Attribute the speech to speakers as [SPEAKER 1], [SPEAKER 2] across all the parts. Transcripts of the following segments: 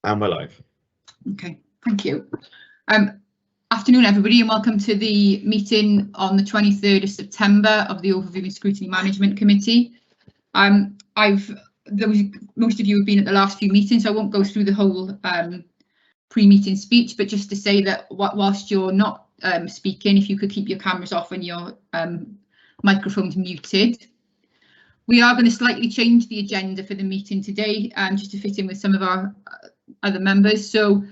[SPEAKER 1] And we're live.
[SPEAKER 2] Okay, thank you. Afternoon, everybody, and welcome to the meeting on the 23rd of September of the Overview and Scrutiny Management Committee. Most of you have been at the last few meetings, so I won't go through the whole pre-meeting speech, but just to say that whilst you're not speaking, if you could keep your cameras off and your microphones muted. We are going to slightly change the agenda for the meeting today, just to fit in with some of our other members. So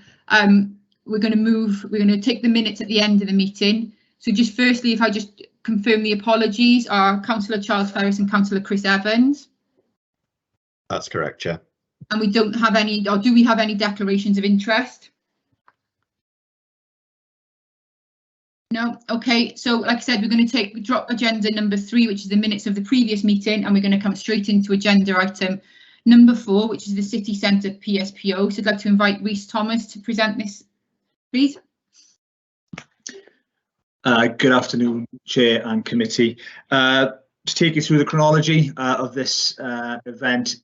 [SPEAKER 2] we're going to take the minutes at the end of the meeting. So just firstly, if I just confirm the apologies are Councillor Charles Ferris and Councillor Chris Evans.
[SPEAKER 1] That's correct, Chair.
[SPEAKER 2] And we don't have any, or do we have any declarations of interest? No. Okay, so like I said, we're going to drop agenda number 3, which is the minutes of the previous meeting, and we're going to come straight into agenda item number 4, which is the City Centre PSPO. So I'd like to invite Rhys Thomas to present this, please.
[SPEAKER 3] Good afternoon, Chair and Committee. To take you through the chronology of this event,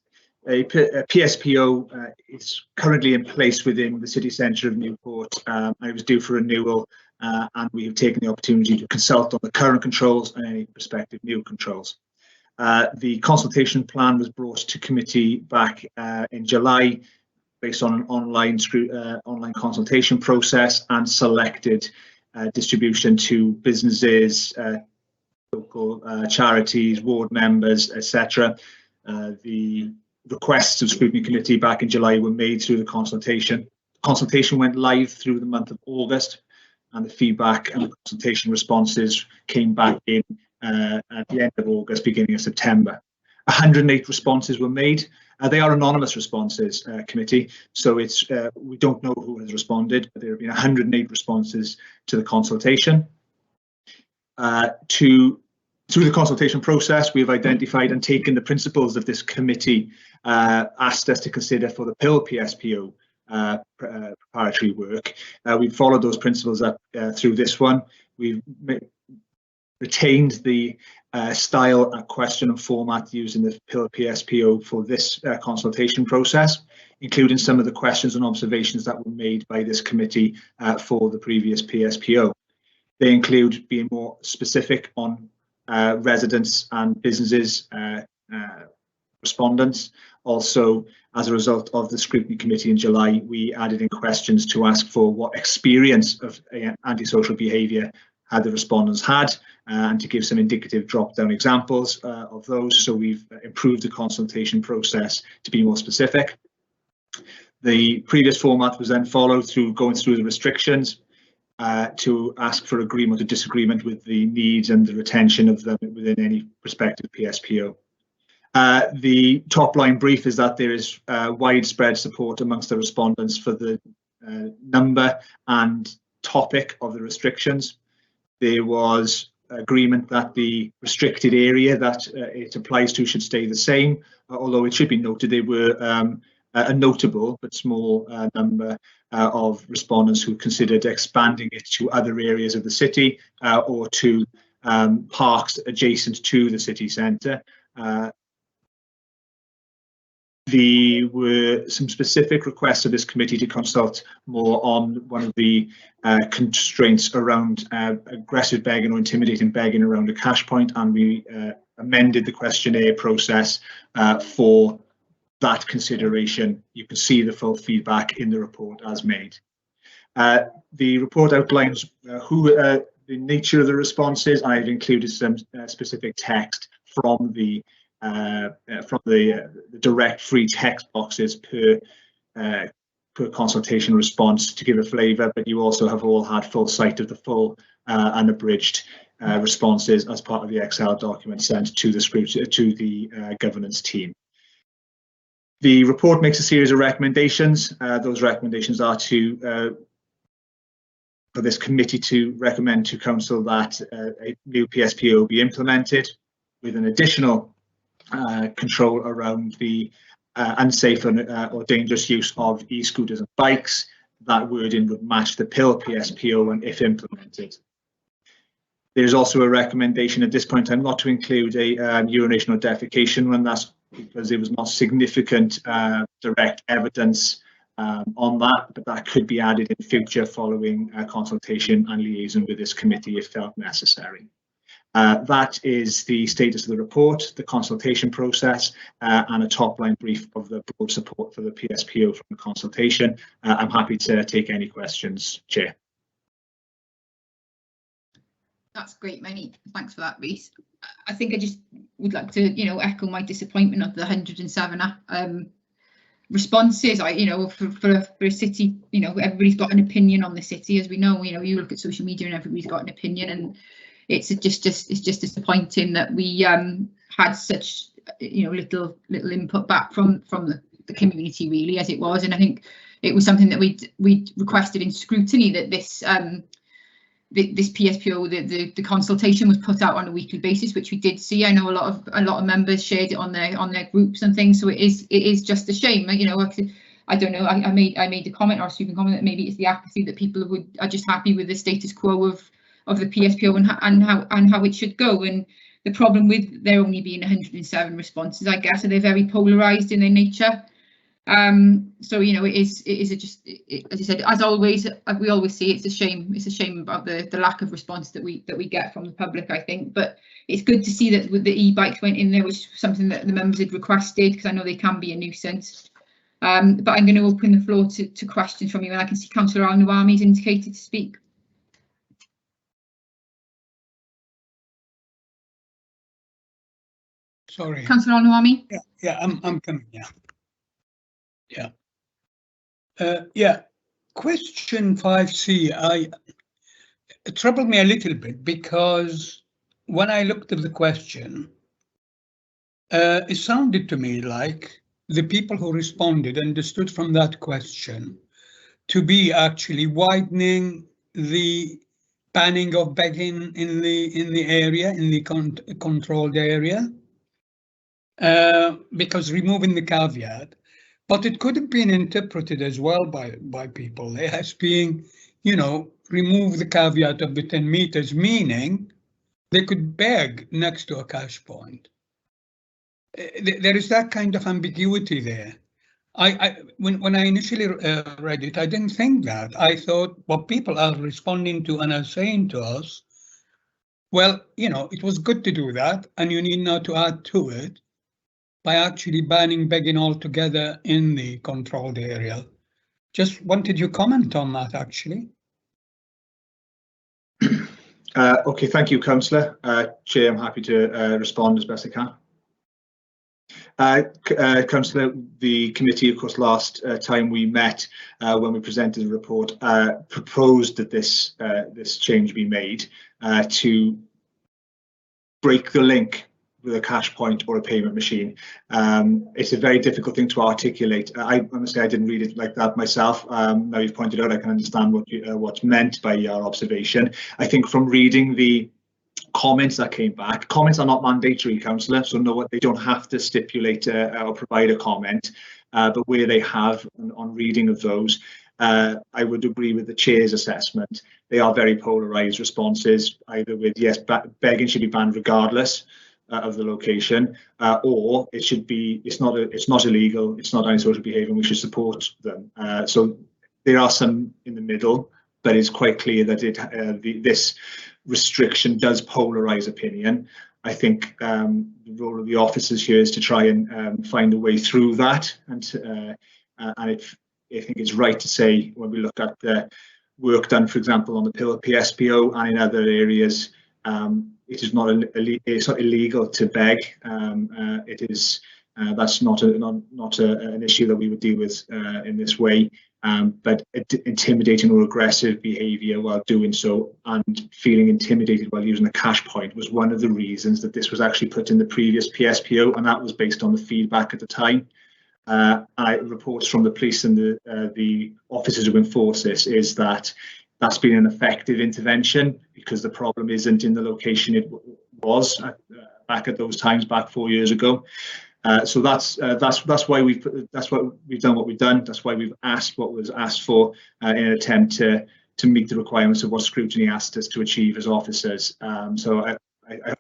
[SPEAKER 3] a PSPO is currently in place within the City Centre of Newport. It was due for renewal, and we have taken the opportunity to consult on the current controls and any prospective new controls. The consultation plan was brought to committee back in July based on an online consultation process and selected distribution to businesses, local charities, ward members, etc. The requests of Scrutiny Committee back in July were made through the consultation. Consultation went live through the month of August, and the feedback and the consultation responses came back in at the end of August, beginning of September. 108 responses were made. They are anonymous responses, committee, so it's we don't know who has responded, but there have been 108 responses to the consultation. Through the consultation process, we've identified and taken the principles of this committee asked us to consider for the PIL PSPO preparatory work. We've followed those principles up through this one. We've retained the style, question and format used in the PIL PSPO for this consultation process, including some of the questions and observations that were made by this committee for the previous PSPO. They include being more specific on residents and businesses respondents. Also, as a result of the Scrutiny Committee in July, we added in questions to ask for what experience of antisocial behaviour had the respondents had, and to give some indicative drop-down examples of those. So we've improved the consultation process to be more specific. The previous format was then followed through going through the restrictions to ask for agreement or disagreement with the needs and the retention of them within any prospective PSPO. The top line brief is that there is widespread support amongst the respondents for the number and topic of the restrictions. There was agreement that the restricted area that it applies to should stay the same, although it should be noted there were a notable but small number of respondents who considered expanding it to other areas of the city or to parks adjacent to the city centre. There were some specific requests of this committee to consult more on one of the constraints around aggressive begging or intimidating begging around a cash point, and we amended the questionnaire process for that consideration. You can see the full feedback in the report as made. The report outlines the nature of the responses. I've included some specific text from the direct free text boxes per consultation response to give a flavour, but you also have all had full sight of the full unabridged responses as part of the Excel document sent to the governance team. The report makes a series of recommendations. Those recommendations are for this committee to recommend to Council that a new PSPO be implemented with an additional control around the unsafe or dangerous use of e-scooters and bikes. That wording would match the PIL PSPO and if implemented. There's also a recommendation at this point in time not to include a urination or defecation when that's because there was not significant direct evidence on that, but that could be added in future following consultation and liaison with this committee if felt necessary. That is the status of the report, the consultation process, and a top-line brief of the broad support for the PSPO from the consultation. I'm happy to take any questions, Chair.
[SPEAKER 2] That's great, many thanks for that, Rhys. I think I just would like to, echo my disappointment of the 107 responses. For a city, everybody's got an opinion on the city, as we know. You look at social media and everybody's got an opinion, and it's just disappointing that we had such little input back from the community, really, as it was. And I think it was something that we requested in Scrutiny, that this PSPO, the consultation was put out on a weekly basis, which we did see. I know a lot of members shared it on their groups and things. So it is just a shame. I don't know. I made a comment, or a student comment, that maybe it's the apathy that people are just happy with the status quo of the PSPO and how it should go. And the problem with there only being 107 responses, I guess, are they're very polarised in their nature. So it is just, as I said, as always, we always see, it's a shame. It's a shame about the lack of response that we get from the public, I think. But it's good to see that with the e-bikes went in there, which was something that the members had requested, because I know they can be a nuisance. But I'm going to open the floor to questions from you, and I can see Councillor Al-Nawami's indicated to speak.
[SPEAKER 4] Sorry.
[SPEAKER 2] Councillor Al-Nawami.
[SPEAKER 4] Yeah, I'm coming. Yeah. Question 5C, it troubled me a little bit, because when I looked at the question, it sounded to me like the people who responded understood from that question to be actually widening the banning of begging in the area, in the controlled area, because removing the caveat. But it could have been interpreted as well by people as being, remove the caveat of the 10 meters, meaning they could beg next to a cash point. There is that kind of ambiguity there. When I initially read it, I didn't think that. I thought what people are responding to and are saying to us, well, it was good to do that, and you need now to add to it by actually banning begging altogether in the controlled area. Just wanted your comment on that, actually.
[SPEAKER 3] Okay, thank you, Councillor. Chair, I'm happy to respond as best I can. Councillor, the committee, of course, last time we met, when we presented the report, proposed that this change be made to break the link with a cash point or a payment machine. It's a very difficult thing to articulate. Honestly, I didn't read it like that myself. Now you've pointed out, I can understand what's meant by your observation. I think from reading the comments that came back, comments are not mandatory, Councillor, so no, they don't have to stipulate or provide a comment, but where they have, on reading of those, I would agree with the Chair's assessment. They are very polarised responses, either with yes, begging should be banned regardless of the location, or it should be, it's not illegal, it's not antisocial behaviour, and we should support them. So there are some in the middle, but it's quite clear that this restriction does polarise opinion. I think the role of the officers here is to try and find a way through that, and I think it's right to say, when we look at the work done, for example, on the PSPO and in other areas, it's not illegal to beg. It is that's not an issue that we would deal with in this way. But intimidating or aggressive behaviour while doing so, and feeling intimidated while using a cash point, was one of the reasons that this was actually put in the previous PSPO, and that was based on the feedback at the time. Reports from the police and the officers who enforce this is that that's been an effective intervention, because the problem isn't in the location it was back at those times, back 4 years ago. So that's why we've done what we've done. That's why we've asked what was asked for in an attempt to meet the requirements of what Scrutiny asked us to achieve as officers. So I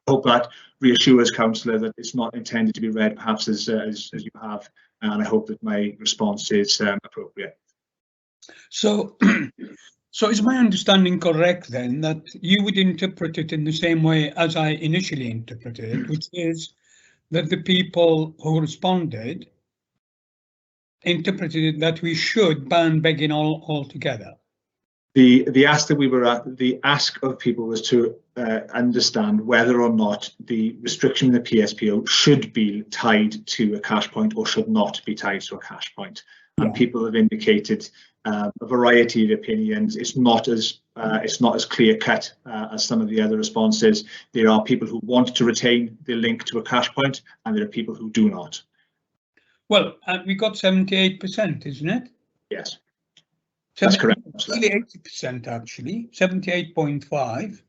[SPEAKER 3] hope that reassures Councillor that it's not intended to be read perhaps as you have, and I hope that my response is appropriate.
[SPEAKER 4] So, so is my understanding correct then that you would interpret it in the same way as I initially interpreted it, which is that the people who responded interpreted it that we should ban begging altogether?
[SPEAKER 3] The ask that we were at, the ask of people was to understand whether or not the restriction in the PSPO should be tied to a cash point or should not be tied to a cash point. And people have indicated a variety of opinions. It's not as clear cut as some of the other responses. There are people who want to retain the link to a cash point, and there are people who do not.
[SPEAKER 4] Well, we got 78%, isn't it?
[SPEAKER 3] Yes, that's correct.
[SPEAKER 4] Nearly 80% actually, 78.5,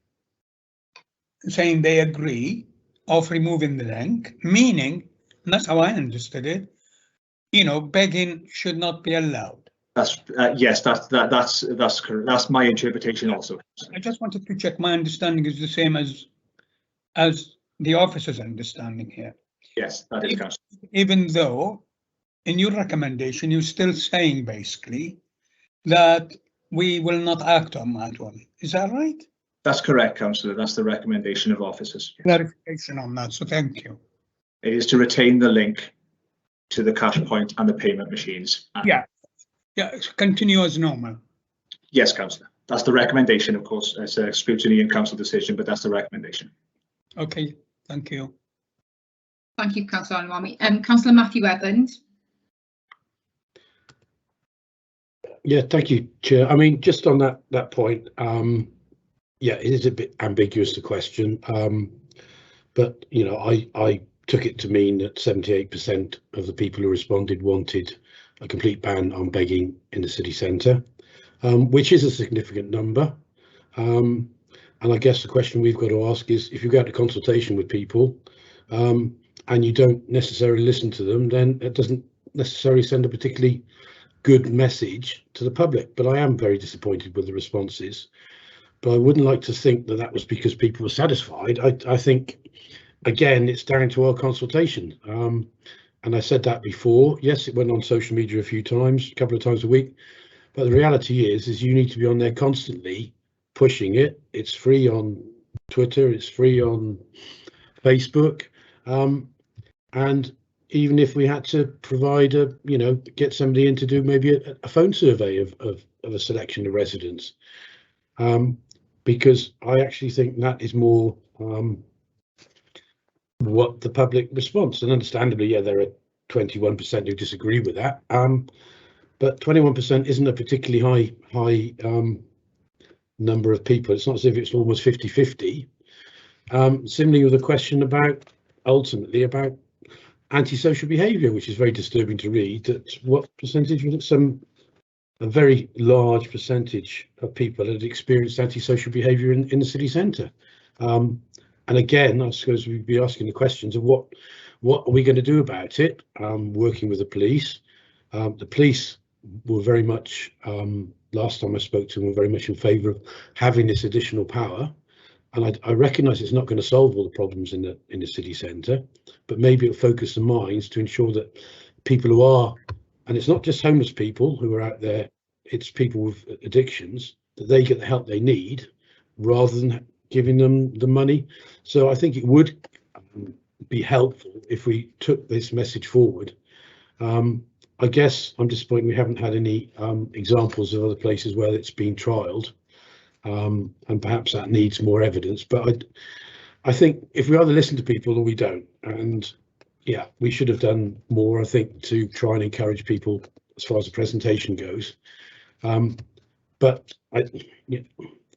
[SPEAKER 4] saying they agree of removing the link, meaning, and that's how I understood it, you know, begging should not be allowed.
[SPEAKER 3] That's yes, that's correct. That's my interpretation also.
[SPEAKER 4] I just wanted to check my understanding is the same as the officer's understanding here.
[SPEAKER 3] Yes, that is correct.
[SPEAKER 4] Even though in your recommendation you're still saying basically that we will not act on that one. Is that right?
[SPEAKER 3] That's correct, Councillor. That's the recommendation of officers.
[SPEAKER 4] Clarification on that, so thank you.
[SPEAKER 3] It is to retain the link to the cash point and the payment machines.
[SPEAKER 4] Yeah, continue as normal.
[SPEAKER 3] Yes, Councillor. That's the recommendation, of course. It's a scrutiny and council decision, but that's the recommendation.
[SPEAKER 4] Okay, thank you.
[SPEAKER 2] Thank you, Councillor Anwami. Councillor Matthew Evans.
[SPEAKER 5] Yeah, thank you, Chair. I mean, just on that point, yeah, it is a bit ambiguous, the question, but you know, I took it to mean that 78% of the people who responded wanted a complete ban on begging in the city centre, which is a significant number. And I guess the question we've got to ask is, if you go to consultation with people and you don't necessarily listen to them, then it doesn't necessarily send a particularly good message to the public. But I am very disappointed with the responses. But I wouldn't like to think that that was because people were satisfied. I think, again, it's down to our consultation. And I said that before. Yes, it went on social media a few times, a couple of times a week. But the reality is you need to be on there constantly pushing it. It's free on Twitter. It's free on Facebook. And even if we had to provide a, you know, get somebody in to do maybe a phone survey of a selection of residents. Because I actually think that is more what the public response, and understandably, yeah, there are 21% who disagree with that, but 21% isn't a particularly high number of people. It's not as if it's almost 50-50. Similarly with the question about, ultimately, about antisocial behavior, which is very disturbing to read, that what percentage was it? A very large percentage of people had experienced antisocial behaviour in the city centre. And again, I suppose we'd be asking the questions of what are we going to do about it, working with the police. The police were very much, last time I spoke to them, were very much in favour of having this additional power. And I recognise it's not going to solve all the problems in the city centre, but maybe it'll focus the minds to ensure that people who are, and it's not just homeless people who are out there, it's people with addictions, that they get the help they need rather than giving them the money. So I think it would be helpful if we took this message forward. I guess I'm disappointed we haven't had any examples of other places where it's been trialled, and perhaps that needs more evidence. But I think if we either listen to people or we don't, and yeah, we should have done more, I think, to try and encourage people as far as the presentation goes. But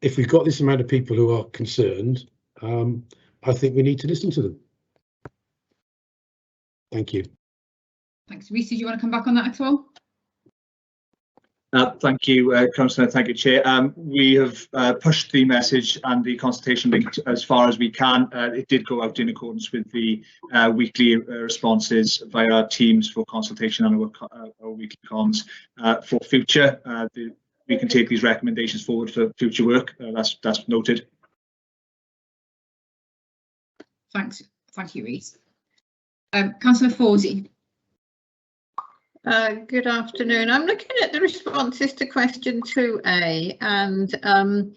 [SPEAKER 5] if we've got this amount of people who are concerned, I think we need to listen to them. Thank you.
[SPEAKER 2] Thanks. Reece, do you want to come back on that at all?
[SPEAKER 3] Thank you, Councillor. Thank you, Chair. We have pushed the message and the consultation link as far as we can. It did go out in accordance with the weekly responses via our teams for consultation and our weekly comms. For future, we can take these recommendations forward for future work. That's noted.
[SPEAKER 2] Thanks. Thank you, Reece. Councillor Fawzi.
[SPEAKER 6] Good afternoon. I'm looking at the responses to question 2A, and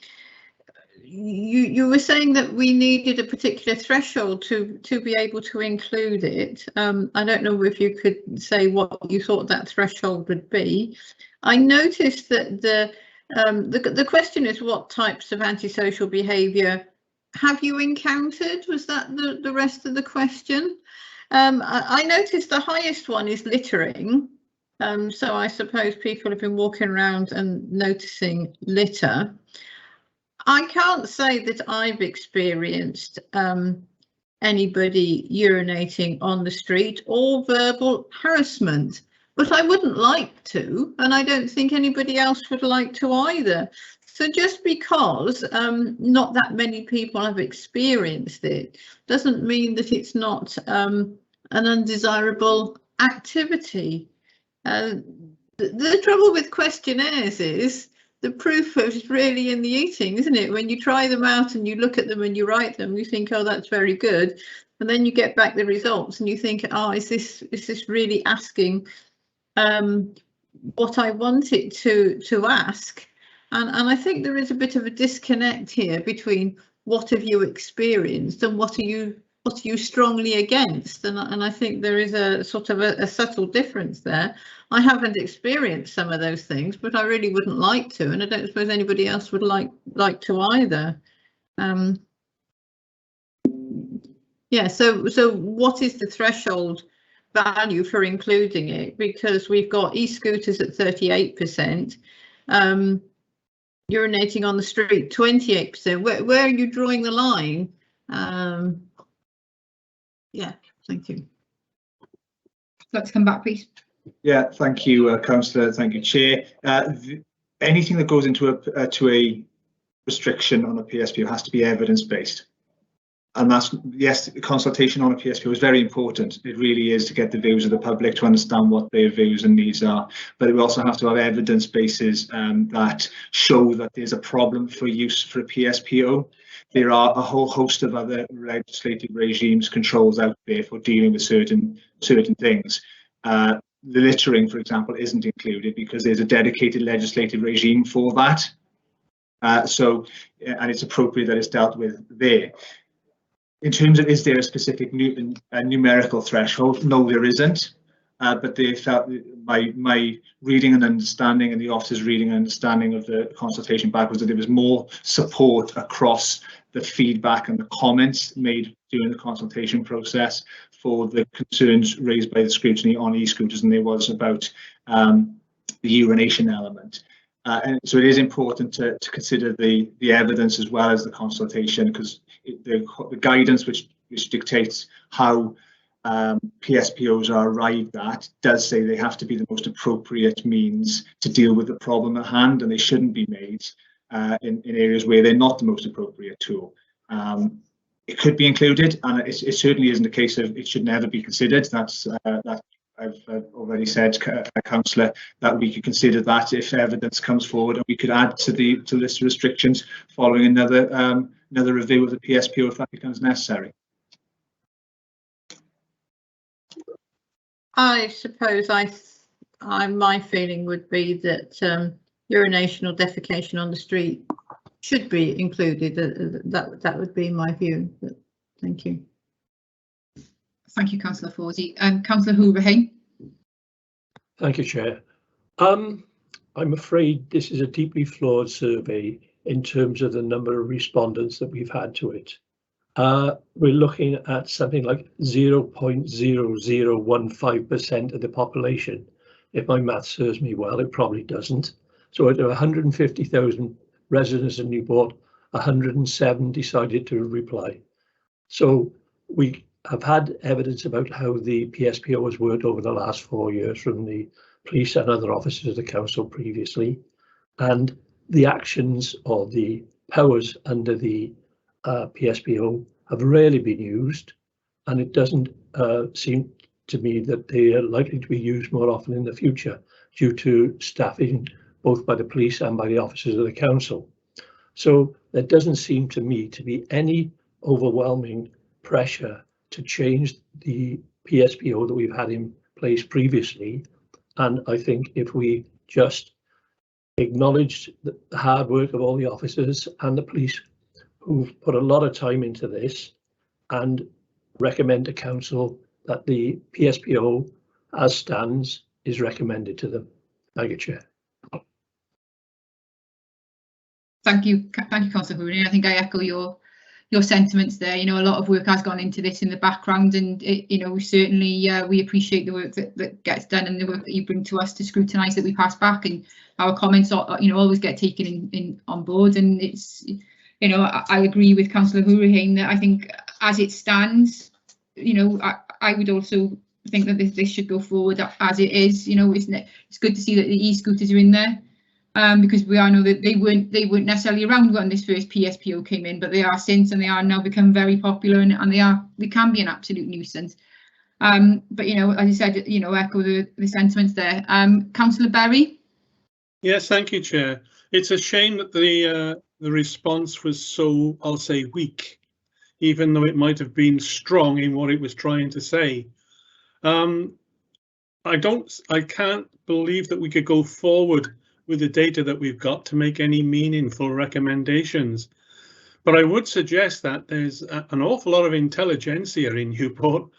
[SPEAKER 6] you were saying that we needed a particular threshold to be able to include it. I don't know if you could say what you thought that threshold would be. I noticed that the question is, what types of antisocial behaviour have you encountered? Was that the rest of the question? I noticed the highest one is littering. So I suppose people have been walking around and noticing litter. I can't say that I've experienced anybody urinating on the street or verbal harassment, but I wouldn't like to, and I don't think anybody else would like to either. So just because not that many people have experienced it doesn't mean that it's not an undesirable activity. The trouble with questionnaires is the proof is really in the eating, isn't it? When you try them out and you look at them and you write them, you think, oh, that's very good. And then you get back the results and you think, oh, is this really asking what I want it to ask? And I think there is a bit of a disconnect here between what have you experienced and what are you strongly against, and I think there is a sort of a subtle difference there. I haven't experienced some of those things, but I really wouldn't like to, and I don't suppose anybody else would like to either. Yeah, so what is the threshold value for including it? Because we've got e-scooters at 38%, urinating on the street 28%. Where are you drawing the line? Yeah, thank you.
[SPEAKER 2] Let's come back, please.
[SPEAKER 3] Yeah, thank you, Councillor. Thank you, Chair. Anything that goes into a restriction on a PSPO has to be evidence-based. And that's, yes, consultation on a PSPO is very important. It really is, to get the views of the public, to understand what their views and needs are. But we also have to have evidence bases that show that there's a problem for use for a PSPO. There are a whole host of other legislative regimes, controls out there for dealing with certain things. The littering, for example, isn't included because there's a dedicated legislative regime for that. And it's appropriate that it's dealt with there. In terms of, is there a specific numerical threshold? No, there isn't. But they felt, my reading and understanding, and the officer's reading and understanding of the consultation back, was that there was more support across the feedback and the comments made during the consultation process for the concerns raised by the scrutiny on e-scooters than there was about the urination element. And so it is important to consider the evidence as well as the consultation, because the guidance which dictates how PSPOs are arrived at does say they have to be the most appropriate means to deal with the problem at hand, and they shouldn't be made in areas where they're not the most appropriate tool. It could be included, and it certainly isn't a case of it should never be considered. That's I've already said, Councillor, that we could consider that if evidence comes forward, and we could add to the list of restrictions following another review of the PSPO if that becomes necessary.
[SPEAKER 6] I suppose my feeling would be that urination or defecation on the street should be included. That would be my view. But thank you.
[SPEAKER 2] Thank you, Councillor Fawzi. Councillor Hooverhay.
[SPEAKER 7] Thank you, Chair. I'm afraid this is a deeply flawed survey in terms of the number of respondents that we've had to it. We're looking at something like 0.0015% of the population. If my math serves me well, it probably doesn't. So out of 150,000 residents in Newport, 107 decided to reply. So we have had evidence about how the PSPO has worked over the last 4 years from the police and other officers of the council previously, and the actions or the powers under the PSPO have rarely been used, and it doesn't seem to me that they are likely to be used more often in the future due to staffing both by the police and by the officers of the council. So there doesn't seem to me to be any overwhelming pressure to change the PSPO that we've had in place previously And I think if we just acknowledged the hard work of all the officers and the police who've put a lot of time into this, and recommend to council that the PSPO as stands is recommended to them. Thank you, Chair.
[SPEAKER 2] Thank you, Councillor Hooley. I think I echo your sentiments there. You know, a lot of work has gone into this in the background, and you know, we certainly we appreciate the work that gets done and the work that you bring to us to scrutinise that we pass back, and our comments are, you know, always get taken in on board. And it's, you know, I agree with Councillor Hooley that I think as it stands, you know, I would also think that this should go forward as it is. You know, it's good to see that the e-scooters are in there. Because we all know that they weren't necessarily around when this first PSPO came in, but they are since, and they are now become very popular, and they can be an absolute nuisance. But you know, as I said, you know, echo the sentiments there. Councillor Berry.
[SPEAKER 8] Yes, thank you, Chair. It's a shame that the response was so, I'll say, weak, even though it might have been strong in what it was trying to say. I can't believe that we could go forward with the data that we've got to make any meaningful recommendations. But I would suggest that there's an awful lot of intelligentsia in Newport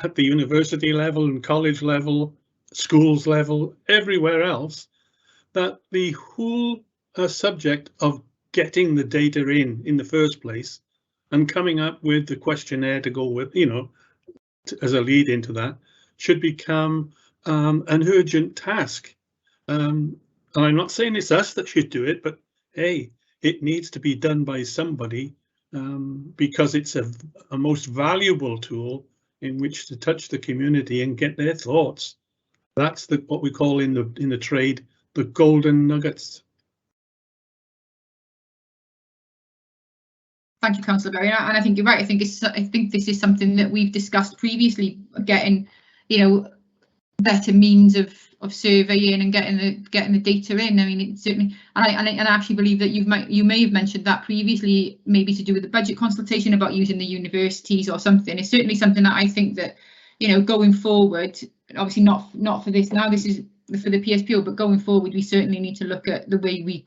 [SPEAKER 8] at the university level and college level, schools level, everywhere else, that the whole subject of getting the data in the first place and coming up with the questionnaire to go with, you know, as a lead into that, should become an urgent task. And I'm not saying it's us that should do it, but hey, it needs to be done by somebody, because it's a most valuable tool in which to touch the community and get their thoughts. That's what we call in the trade the golden nuggets.
[SPEAKER 2] Thank you, Councillor Berry, and I think you're right. I think this is something that we've discussed previously, getting, you know, better means of surveying and getting the data in. I mean, it certainly, and I actually believe that you may have mentioned that previously, maybe to do with the budget consultation about using the universities or something. It's certainly something that I think that, you know, going forward, obviously not for this now, this is for the PSPO, but going forward, we certainly need to look at the way we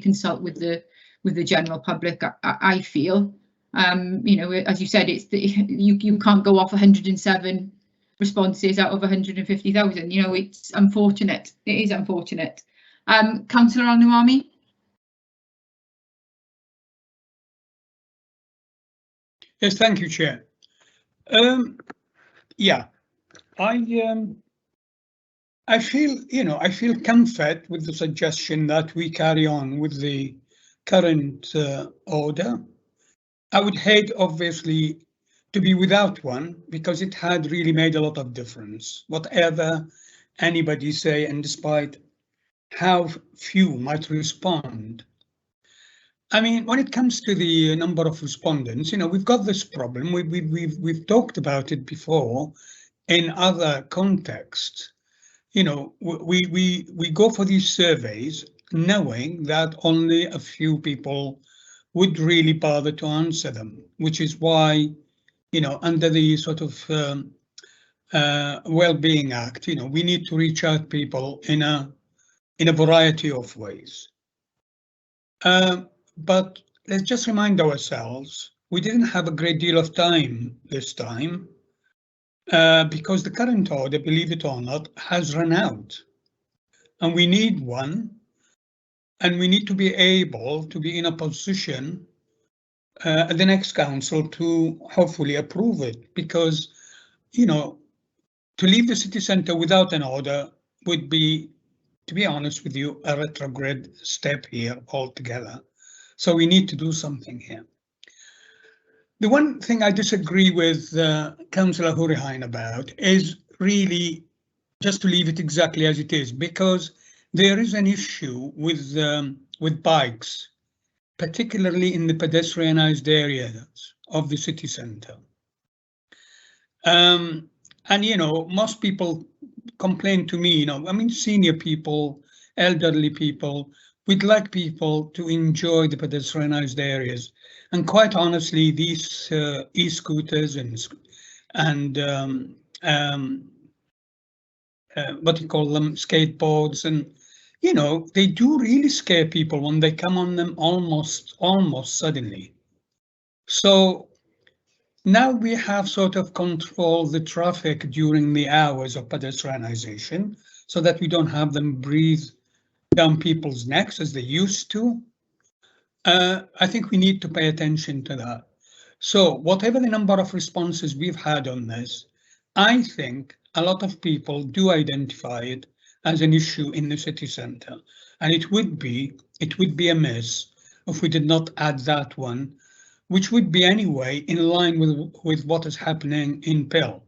[SPEAKER 2] consult with the general public. I feel, you know, as you said, it's you can't go off 107 responses out of 150,000. You know, it's unfortunate. It is unfortunate. Councillor Al-Nuami.
[SPEAKER 4] Yes, thank you, Chair. Yeah, I feel, you know, I feel comfort with the suggestion that we carry on with the current order. I would hate, obviously, to be without one, because it had really made a lot of difference, whatever anybody say, and despite how few might respond. I mean, when it comes to the number of respondents, you know, we've got this problem. We've talked about it before in other contexts. You know, we go for these surveys knowing that only a few people would really bother to answer them, which is why, you know, under the sort of Well-being Act, you know, we need to reach out people in a variety of ways. But let's just remind ourselves, we didn't have a great deal of time this time, because the current order, believe it or not, has run out, and we need one, and we need to be able to be in a position at the next council to hopefully approve it, because, you know, to leave the city centre without an order would be, to be honest with you, a retrograde step here altogether. So we need to do something here. The one thing I disagree with Councillor Hooley about is really just to leave it exactly as it is, because there is an issue with bikes, particularly in the pedestrianised areas of the city centre. And, you know, most people complain to me, you know, I mean, senior people, elderly people, we'd like people to enjoy the pedestrianised areas. And quite honestly, these e-scooters and what do you call them, skateboards, and you know, they do really scare people when they come on them almost suddenly. So now we have sort of controlled the traffic during the hours of pedestrianisation so that we don't have them breathe down people's necks as they used to. I think we need to pay attention to that. So whatever the number of responses we've had on this, I think a lot of people do identify it as an issue in the city centre, and it would be amiss if we did not add that one, which would be anyway in line with what is happening in Pell,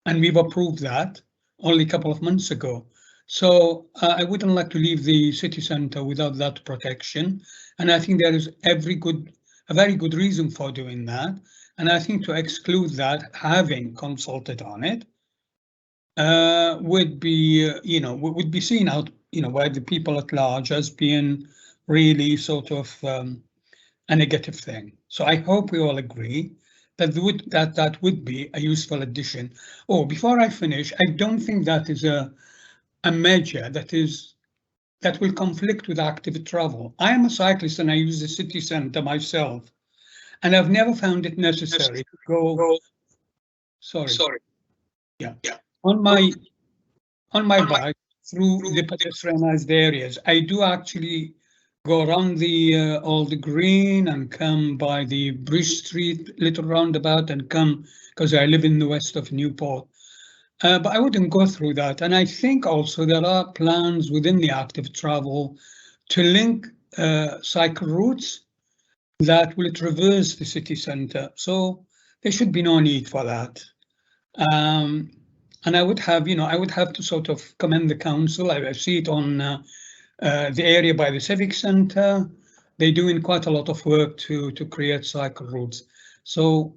[SPEAKER 4] and we've approved that only a couple of months ago. So I wouldn't like to leave the city centre without that protection, and I think there is a very good reason for doing that. And I think to exclude that, having consulted on it, would be, would be seen out, by the people at large as being really sort of a negative thing. So I hope we all agree that that would be a useful addition. Oh, before I finish, I don't think that is a measure that will conflict with active travel. I am a cyclist and I use the city centre myself, and I've never found it necessary to go. Sorry. Yeah. On my bike through the pedestrianised areas, I do actually go around the all the green and come by the Bridge Street little roundabout and come, because I live in the west of Newport. But I wouldn't go through that. And I think also there are plans within the active travel to link cycle routes that will traverse the city centre. So there should be no need for that. And I would have, to sort of commend the council. I see it on the area by the civic centre. They're doing quite a lot of work to create cycle routes. So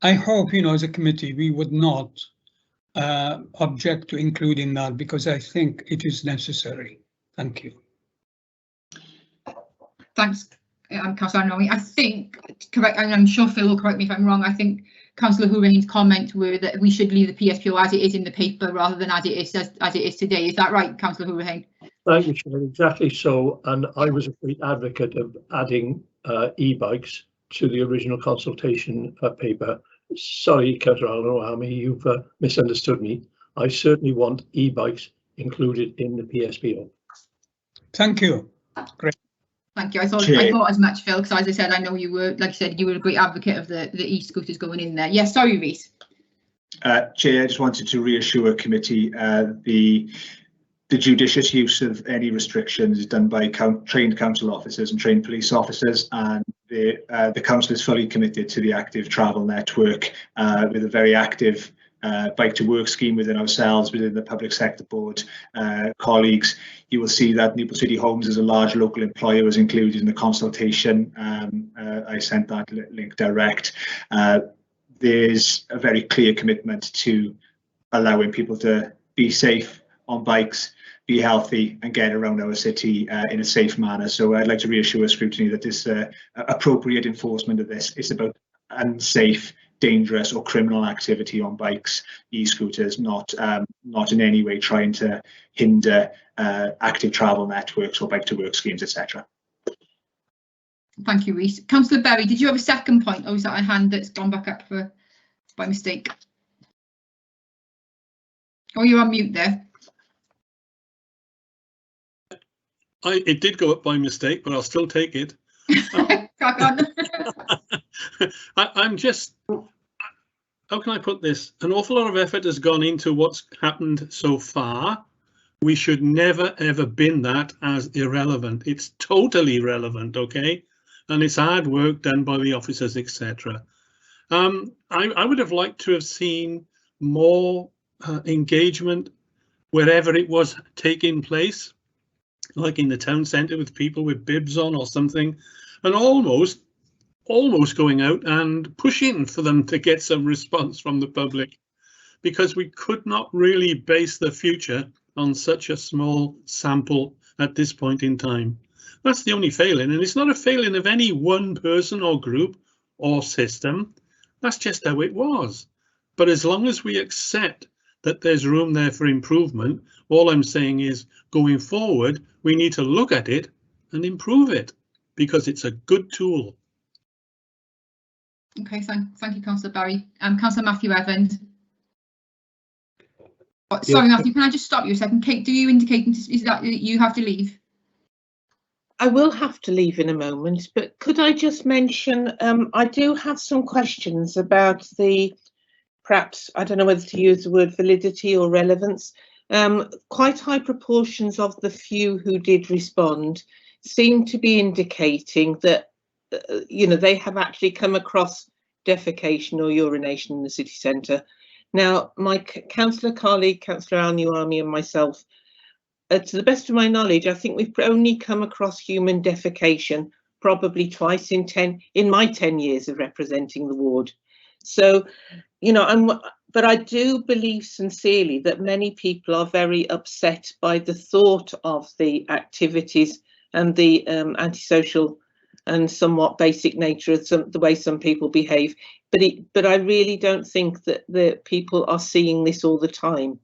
[SPEAKER 4] I hope, as a committee, we would not object to including that, because I think it is necessary. Thank you.
[SPEAKER 2] Thanks, Councillor Annoy. I think, correct, and I'm sure Phil will correct me if I'm wrong, I think Councillor Hourane's comments were that we should leave the PSPO as it is in the paper rather than as it is today. Is that right, Councillor Hourane?
[SPEAKER 7] Thank you, Chair. Exactly so. And I was a great advocate of adding e-bikes to the original consultation paper. Sorry, Councillor Alnohami, you've misunderstood me. I certainly want e-bikes included in the PSPO.
[SPEAKER 4] Thank you. Great.
[SPEAKER 2] Thank you. I thought as much, Phil, because as I said, I know you were, like I said, you were a great advocate of the e-scooters going in there. Yes, sorry, Rhys.
[SPEAKER 3] Chair, I just wanted to reassure committee the judicious use of any restrictions is done by trained council officers and trained police officers, and the council is fully committed to the active travel network with a very active bike to work scheme within ourselves, within the public sector board colleagues. You will see that Newport City Homes as a large local employer was included in the consultation. I sent that link direct. There's a very clear commitment to allowing people to be safe on bikes, be healthy and get around our city in a safe manner. So I'd like to reassure Scrutiny that this appropriate enforcement of this is about unsafe, dangerous or criminal activity on bikes, e-scooters, not in any way trying to hinder active travel networks or bike to work schemes, etc.
[SPEAKER 2] Thank you, Rhys. Councillor Berry, did you have a second point, or is that a hand that's gone back up by mistake? Oh, you're on mute there.
[SPEAKER 8] It did go up by mistake, but I'll still take it.
[SPEAKER 2] Crack on.
[SPEAKER 8] I'm just, how can I put this? An awful lot of effort has gone into what's happened so far. We should never ever bin that as irrelevant. It's totally relevant, okay? And it's hard work done by the officers, etc. I would have liked to have seen more engagement wherever it was taking place, like in the town centre with people with bibs on or something, and almost going out and pushing for them to get some response from the public, because we could not really base the future on such a small sample at this point in time. That's the only failing, and it's not a failing of any one person or group or system. That's just how it was. But as long as we accept that there's room there for improvement. All I'm saying is, going forward, we need to look at it and improve it because it's a good tool.
[SPEAKER 2] Okay, thank you, Councillor Barry. Councillor Matthew Evans. Oh, sorry, Matthew, can I just stop you a second? Kate, do you indicate is that you have to leave?
[SPEAKER 9] I will have to leave in a moment, but could I just mention, I do have some questions about the, perhaps, I don't know whether to use the word validity or relevance. Quite high proportions of the few who did respond seem to be indicating that, you know, they have actually come across defecation or urination in the city centre. Now, my councillor colleague, Councillor Al-Nuami, and myself, to the best of my knowledge, I think we've only come across human defecation probably twice in my 10 years of representing the ward. So, you know, but I do believe sincerely that many people are very upset by the thought of the activities and the antisocial and somewhat basic nature of the way some people behave. But I really don't think that the people are seeing this all the time.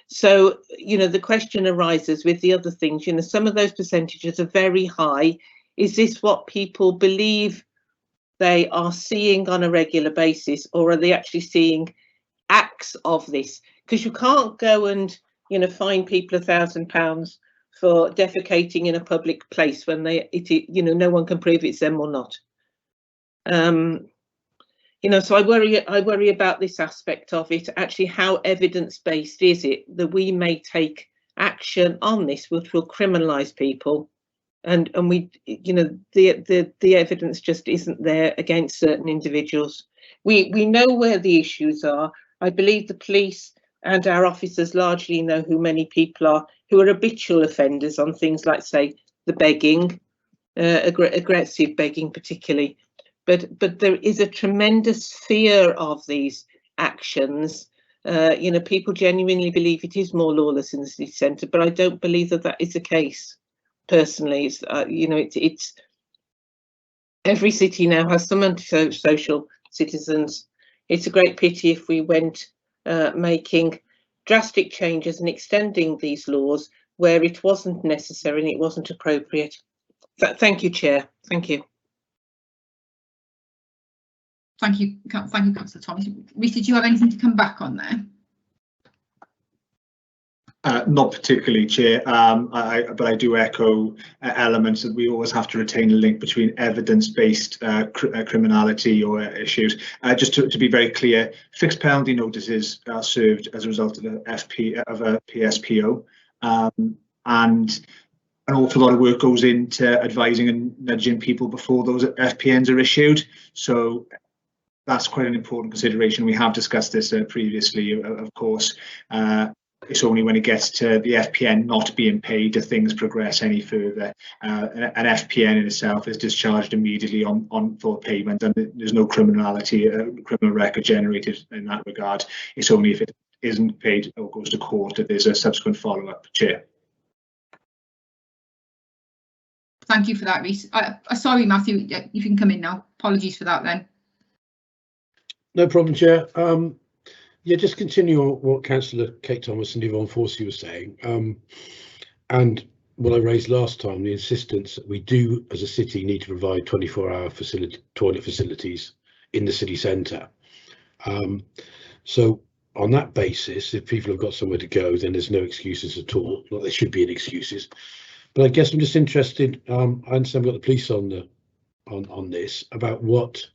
[SPEAKER 9] So, you know, the question arises with the other things, you know, some of those percentages are very high. Is this what people believe they are seeing on a regular basis, or are they actually seeing acts of this? Because you can't go and, you know, fine people £1,000 for defecating in a public place when you know, no one can prove it's them or not. You know, so I worry about this aspect of it. Actually, how evidence-based is it that we may take action on this, which will criminalise people, and we, you know, the evidence just isn't there against certain individuals. We know where the issues are. I believe the police and our officers largely know who many people are who are habitual offenders on things like, say, the begging, aggressive begging particularly. But there is a tremendous fear of these actions. You know, people genuinely believe it is more lawless in the city centre, but I don't believe that that is the case. Personally, it's, you know, it's every city now has some antisocial citizens. It's a great pity if we went making drastic changes and extending these laws where it wasn't necessary and it wasn't appropriate. Thank you, Chair. Thank you.
[SPEAKER 2] Thank you, Councillor Thomas. Rhys, did you have anything to come back on there?
[SPEAKER 3] Not particularly, Chair, but I do echo elements that we always have to retain a link between evidence-based criminality or issues. Just to be very clear, fixed penalty notices are served as a result of a PSPO, and an awful lot of work goes into advising and nudging people before those FPNs are issued. So that's quite an important consideration. We have discussed this previously, of course. It's only when it gets to the FPN not being paid do things progress any further. An FPN in itself is discharged immediately on full payment, and there's no criminal record generated in that regard. It's only if it isn't paid or goes to court that there's a subsequent follow-up, Chair.
[SPEAKER 2] Thank you for that, Rhys. Sorry, Matthew, you can come in now. Apologies for that then.
[SPEAKER 5] No problem, Chair. Yeah, just continue on what Councillor Kate Thomas and Yvonne Forsey were saying, and what I raised last time, the insistence that we do as a city need to provide 24-hour toilet facilities in the city centre. So on that basis, if people have got somewhere to go, then there's no excuses at all. Not there should be any excuses. But I guess I'm just interested, I understand we've got the police on this, about what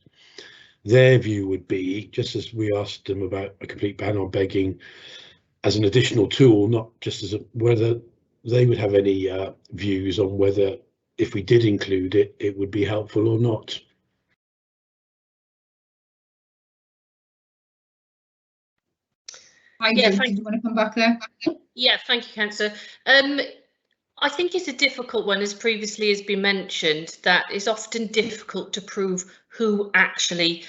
[SPEAKER 5] their view would be, just as we asked them about a complete ban on begging as an additional tool, not just as whether they would have any views on whether, if we did include it, it would be helpful or not.
[SPEAKER 2] Yeah, do you want to come back there?
[SPEAKER 10] Yeah, thank you, Councillor. I think it's a difficult one, as previously has been mentioned, that it's often difficult to prove who actually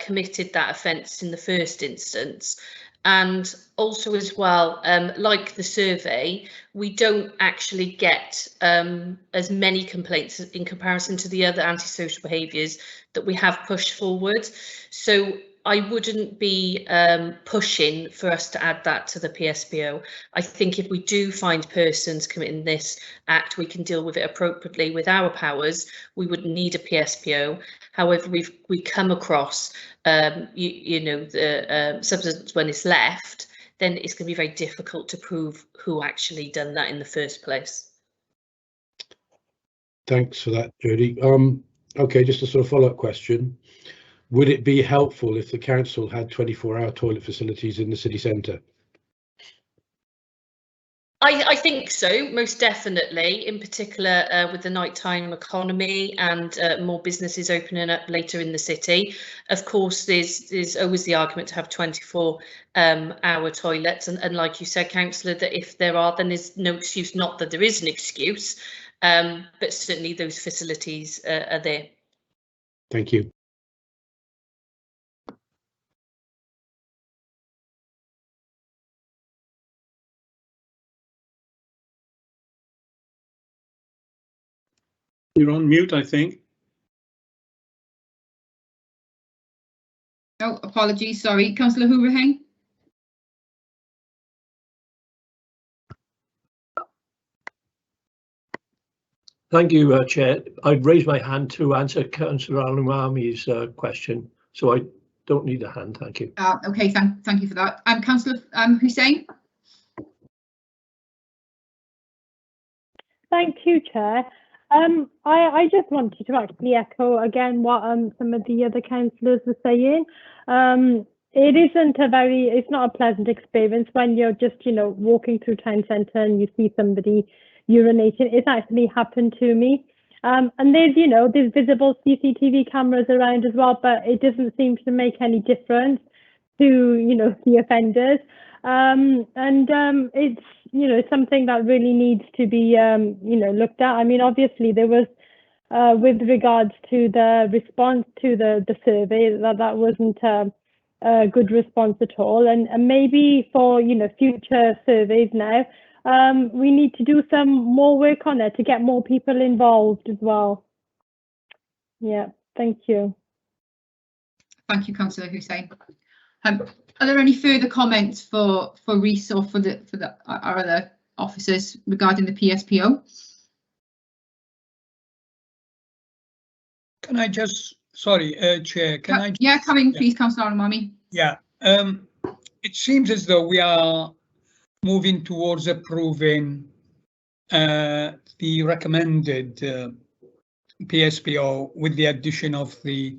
[SPEAKER 10] committed that offence in the first instance. And also as well, like the survey, we don't actually get as many complaints in comparison to the other antisocial behaviours that we have pushed forward. So I wouldn't be pushing for us to add that to the PSPO. I think if we do find persons committing this act, we can deal with it appropriately with our powers. We wouldn't need a PSPO. However, we come across, you know, the substance when it's left, then it's going to be very difficult to prove who actually done that in the first place.
[SPEAKER 5] Thanks for that, Jodie. Okay, just a sort of follow-up question. Would it be helpful if the council had 24-hour toilet facilities in the city centre?
[SPEAKER 10] I think so, most definitely, in particular with the nighttime economy and more businesses opening up later in the city. Of course, there's always the argument to have 24-hour toilets. And like you said, Councillor, that if there are, then there's no excuse, not that there is an excuse, but certainly those facilities are there.
[SPEAKER 5] Thank you.
[SPEAKER 8] You're on mute, I think.
[SPEAKER 2] Oh, apologies, sorry. Councillor Hooverhang.
[SPEAKER 7] Thank you, Chair. I'd raise my hand to answer Councillor Al-Umami's question, so I don't need a hand. Thank you.
[SPEAKER 2] Okay, thank you for that. Councillor Hussain.
[SPEAKER 11] Thank you, Chair. I just wanted to actually echo again what some of the other councillors were saying. It's not a pleasant experience when you're just, you know, walking through town centre and you see somebody urinating. It's actually happened to me. And there's visible CCTV cameras around as well, but it doesn't seem to make any difference to, you know, the offenders. It's, you know, something that really needs to be, looked at. I mean, obviously there was, with regards to the response to the survey, that wasn't a good response at all. And maybe for, you know, future surveys now, we need to do some more work on it to get more people involved as well. Yeah, thank you.
[SPEAKER 2] Thank you, Councillor Hussain. Are there any further comments for Rhys or for our other officers regarding the PSPO?
[SPEAKER 4] Can I just, sorry, Chair, can I?
[SPEAKER 2] Yeah, come in, please, Councillor Al-Umami.
[SPEAKER 4] Yeah, it seems as though we are moving towards approving the recommended PSPO with the addition of the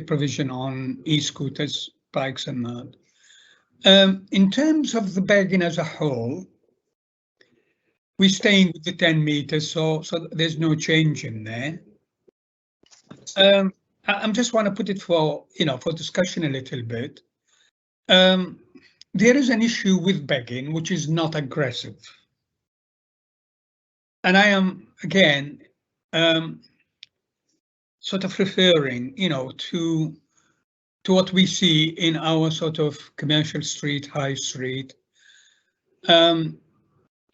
[SPEAKER 4] provision on e-scooters, bikes and that. In terms of the begging as a whole, we're staying with the 10 meters, so there's no change in there. I just want to put it for discussion a little bit. There is an issue with begging which is not aggressive, and I am again sort of referring, to what we see in our sort of commercial street, high street. I'm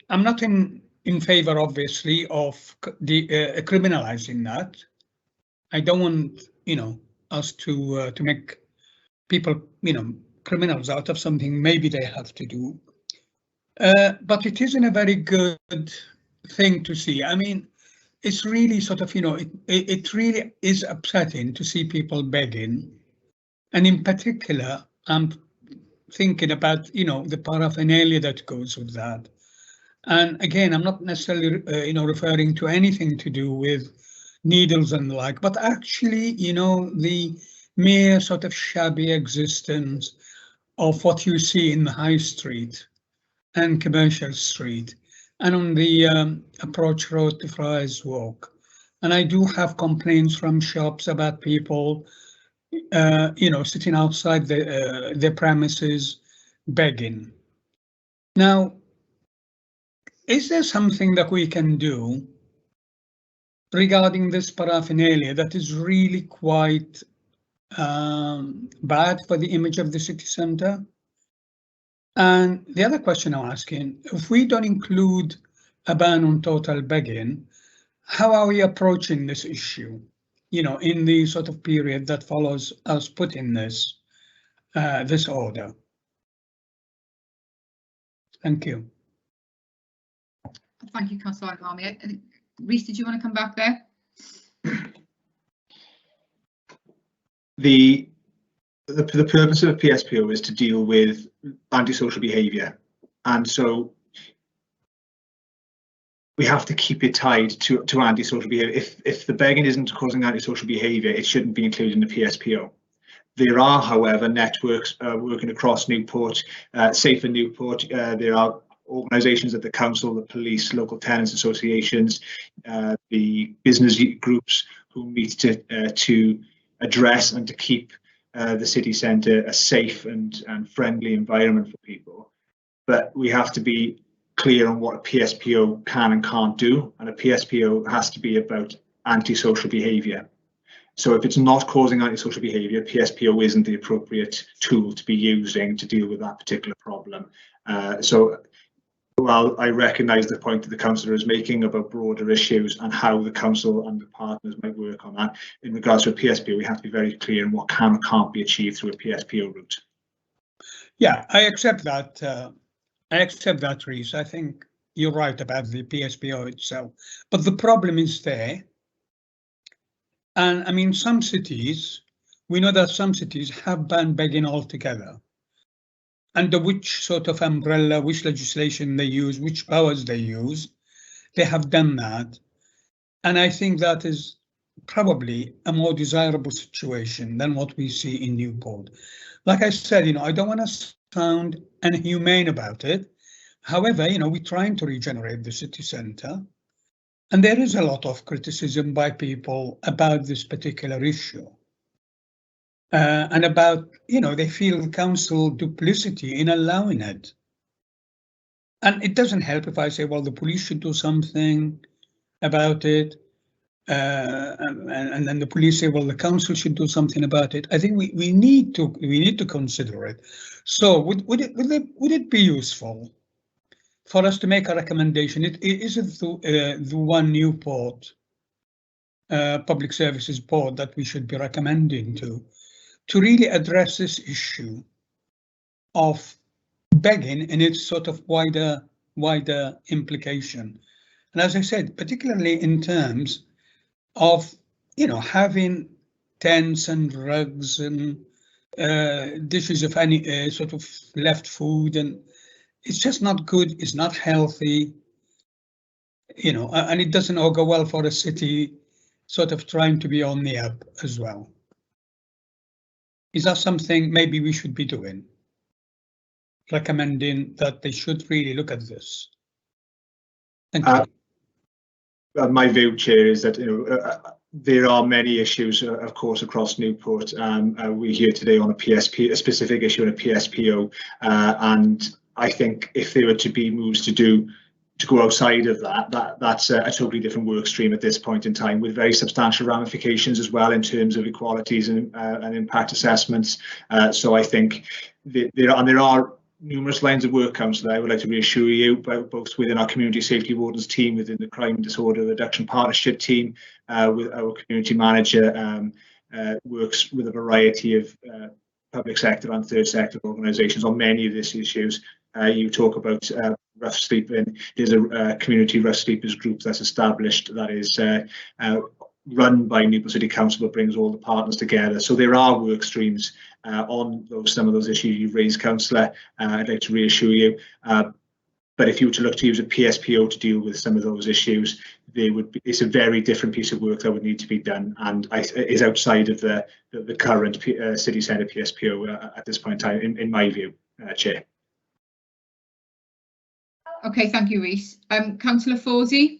[SPEAKER 4] not in favor, obviously, of the criminalizing that. I don't want, us to make people, criminals out of something maybe they have to do. But it isn't a very good thing to see. I mean, it's really sort of, it really is upsetting to see people begging. And in particular, I'm thinking about, the paraphernalia that goes with that. And again, I'm not necessarily, referring to anything to do with needles and the like, but actually, the mere sort of shabby existence of what you see in the high street and commercial street and on the approach road to Friars Walk. And I do have complaints from shops about people, sitting outside their premises begging. Now, is there something that we can do regarding this paraphernalia that is really quite bad for the image of the city centre? And the other question I'm asking, if we don't include a ban on total begging, how are we approaching this issue? you know, in the sort of period that follows us putting this this order. Thank you.
[SPEAKER 2] Thank you, Councillor Al-Harmy. Rhys, did you want to come back there?
[SPEAKER 3] The purpose of a PSPO is to deal with antisocial behaviour, and so we have to keep it tied to antisocial behaviour. If the begging isn't causing antisocial behaviour, it shouldn't be included in the PSPO. There are, however, networks working across Newport, Safer Newport. There are organisations at the council, the police, local tenants associations, the business groups who meet to address and to keep the city centre a safe and friendly environment for people. But we have to be clear on what a PSPO can and can't do, and a PSPO has to be about antisocial behaviour. So if it's not causing antisocial behaviour, PSPO isn't the appropriate tool to be using to deal with that particular problem. So while I recognise the point that the councillor is making about broader issues and how the council and the partners might work on that, in regards to a PSPO, we have to be very clear on what can or can't be achieved through a PSPO route.
[SPEAKER 4] Yeah, I accept that. I accept that, Rhys. I think you're right about the PSPO itself, but the problem is there. And I mean, some cities, we know that some cities have banned begging altogether. Under which sort of umbrella, which legislation they use, which powers they use, they have done that. And I think that is probably a more desirable situation than what we see in Newport. Like I said, you know, I don't want to sound inhumane about it. However, you know, we're trying to regenerate the city centre. And there is a lot of criticism by people about this particular issue. And about, you know, they feel the council duplicity in allowing it. And it doesn't help if I say, well, the police should do something about it. And then the police say, well, the council should do something about it. I think we need to consider it. So would it be useful for us to make a recommendation? Is it the one Newport Public Services Board that we should be recommending to really address this issue of begging in its sort of wider implication? And as I said, particularly in terms of, you know, having tents and rugs and dishes of any sort of left food, and it's just not good, it's not healthy, you know, and it doesn't all go well for a city sort of trying to be on the up as well. Is that something maybe we should be doing? Recommending that they should really look at this. Thank you.
[SPEAKER 3] My view, Chair, is that, you know, there are many issues, of course, across Newport. We're here today on a specific issue on a PSPO, and I think if there were to be moves to go outside of that's a totally different work stream at this point in time, with very substantial ramifications as well in terms of equalities and impact assessments. So I think there are numerous lines of work, Councillor. I would like to reassure you, both within our Community Safety Wardens team, within the Crime and Disorder Reduction Partnership team, with our community manager, works with a variety of public sector and third sector organisations on many of these issues. You talk about rough sleeping. There's a community rough sleepers group that's established that is run by Newport City Council, that brings all the partners together. So there are work streams on some of those issues you've raised, Councillor. I'd like to reassure you. But if you were to look to use a PSPO to deal with some of those issues, it's a very different piece of work that would need to be done, and is outside of the current city centre PSPO at this point in time, in my view, Chair.
[SPEAKER 2] Okay, thank you, Rhys. Councillor Fawsey.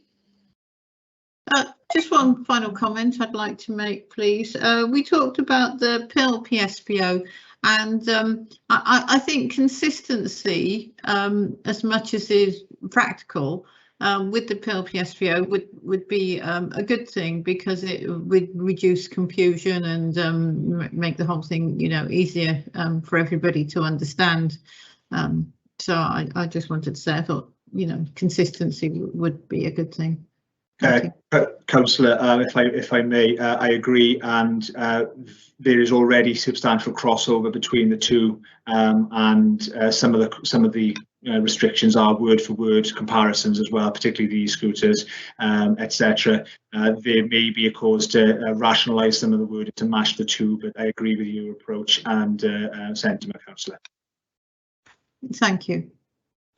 [SPEAKER 6] Just one final comment I'd like to make, please. We talked about the pill PSPO, and I think consistency, as much as is practical, with the pill PSPO would be a good thing, because it would reduce confusion and make the whole thing, you know, easier for everybody to understand. So I just wanted to say, I thought, you know, consistency would be a good thing.
[SPEAKER 3] Councillor, if I may, I agree, and there is already substantial crossover between the two, and some of the restrictions are word for word comparisons as well, particularly the e-scooters, etc. There may be a cause to rationalise some of the wording to match the two, but I agree with your approach and sentiment, Councillor.
[SPEAKER 6] Thank you.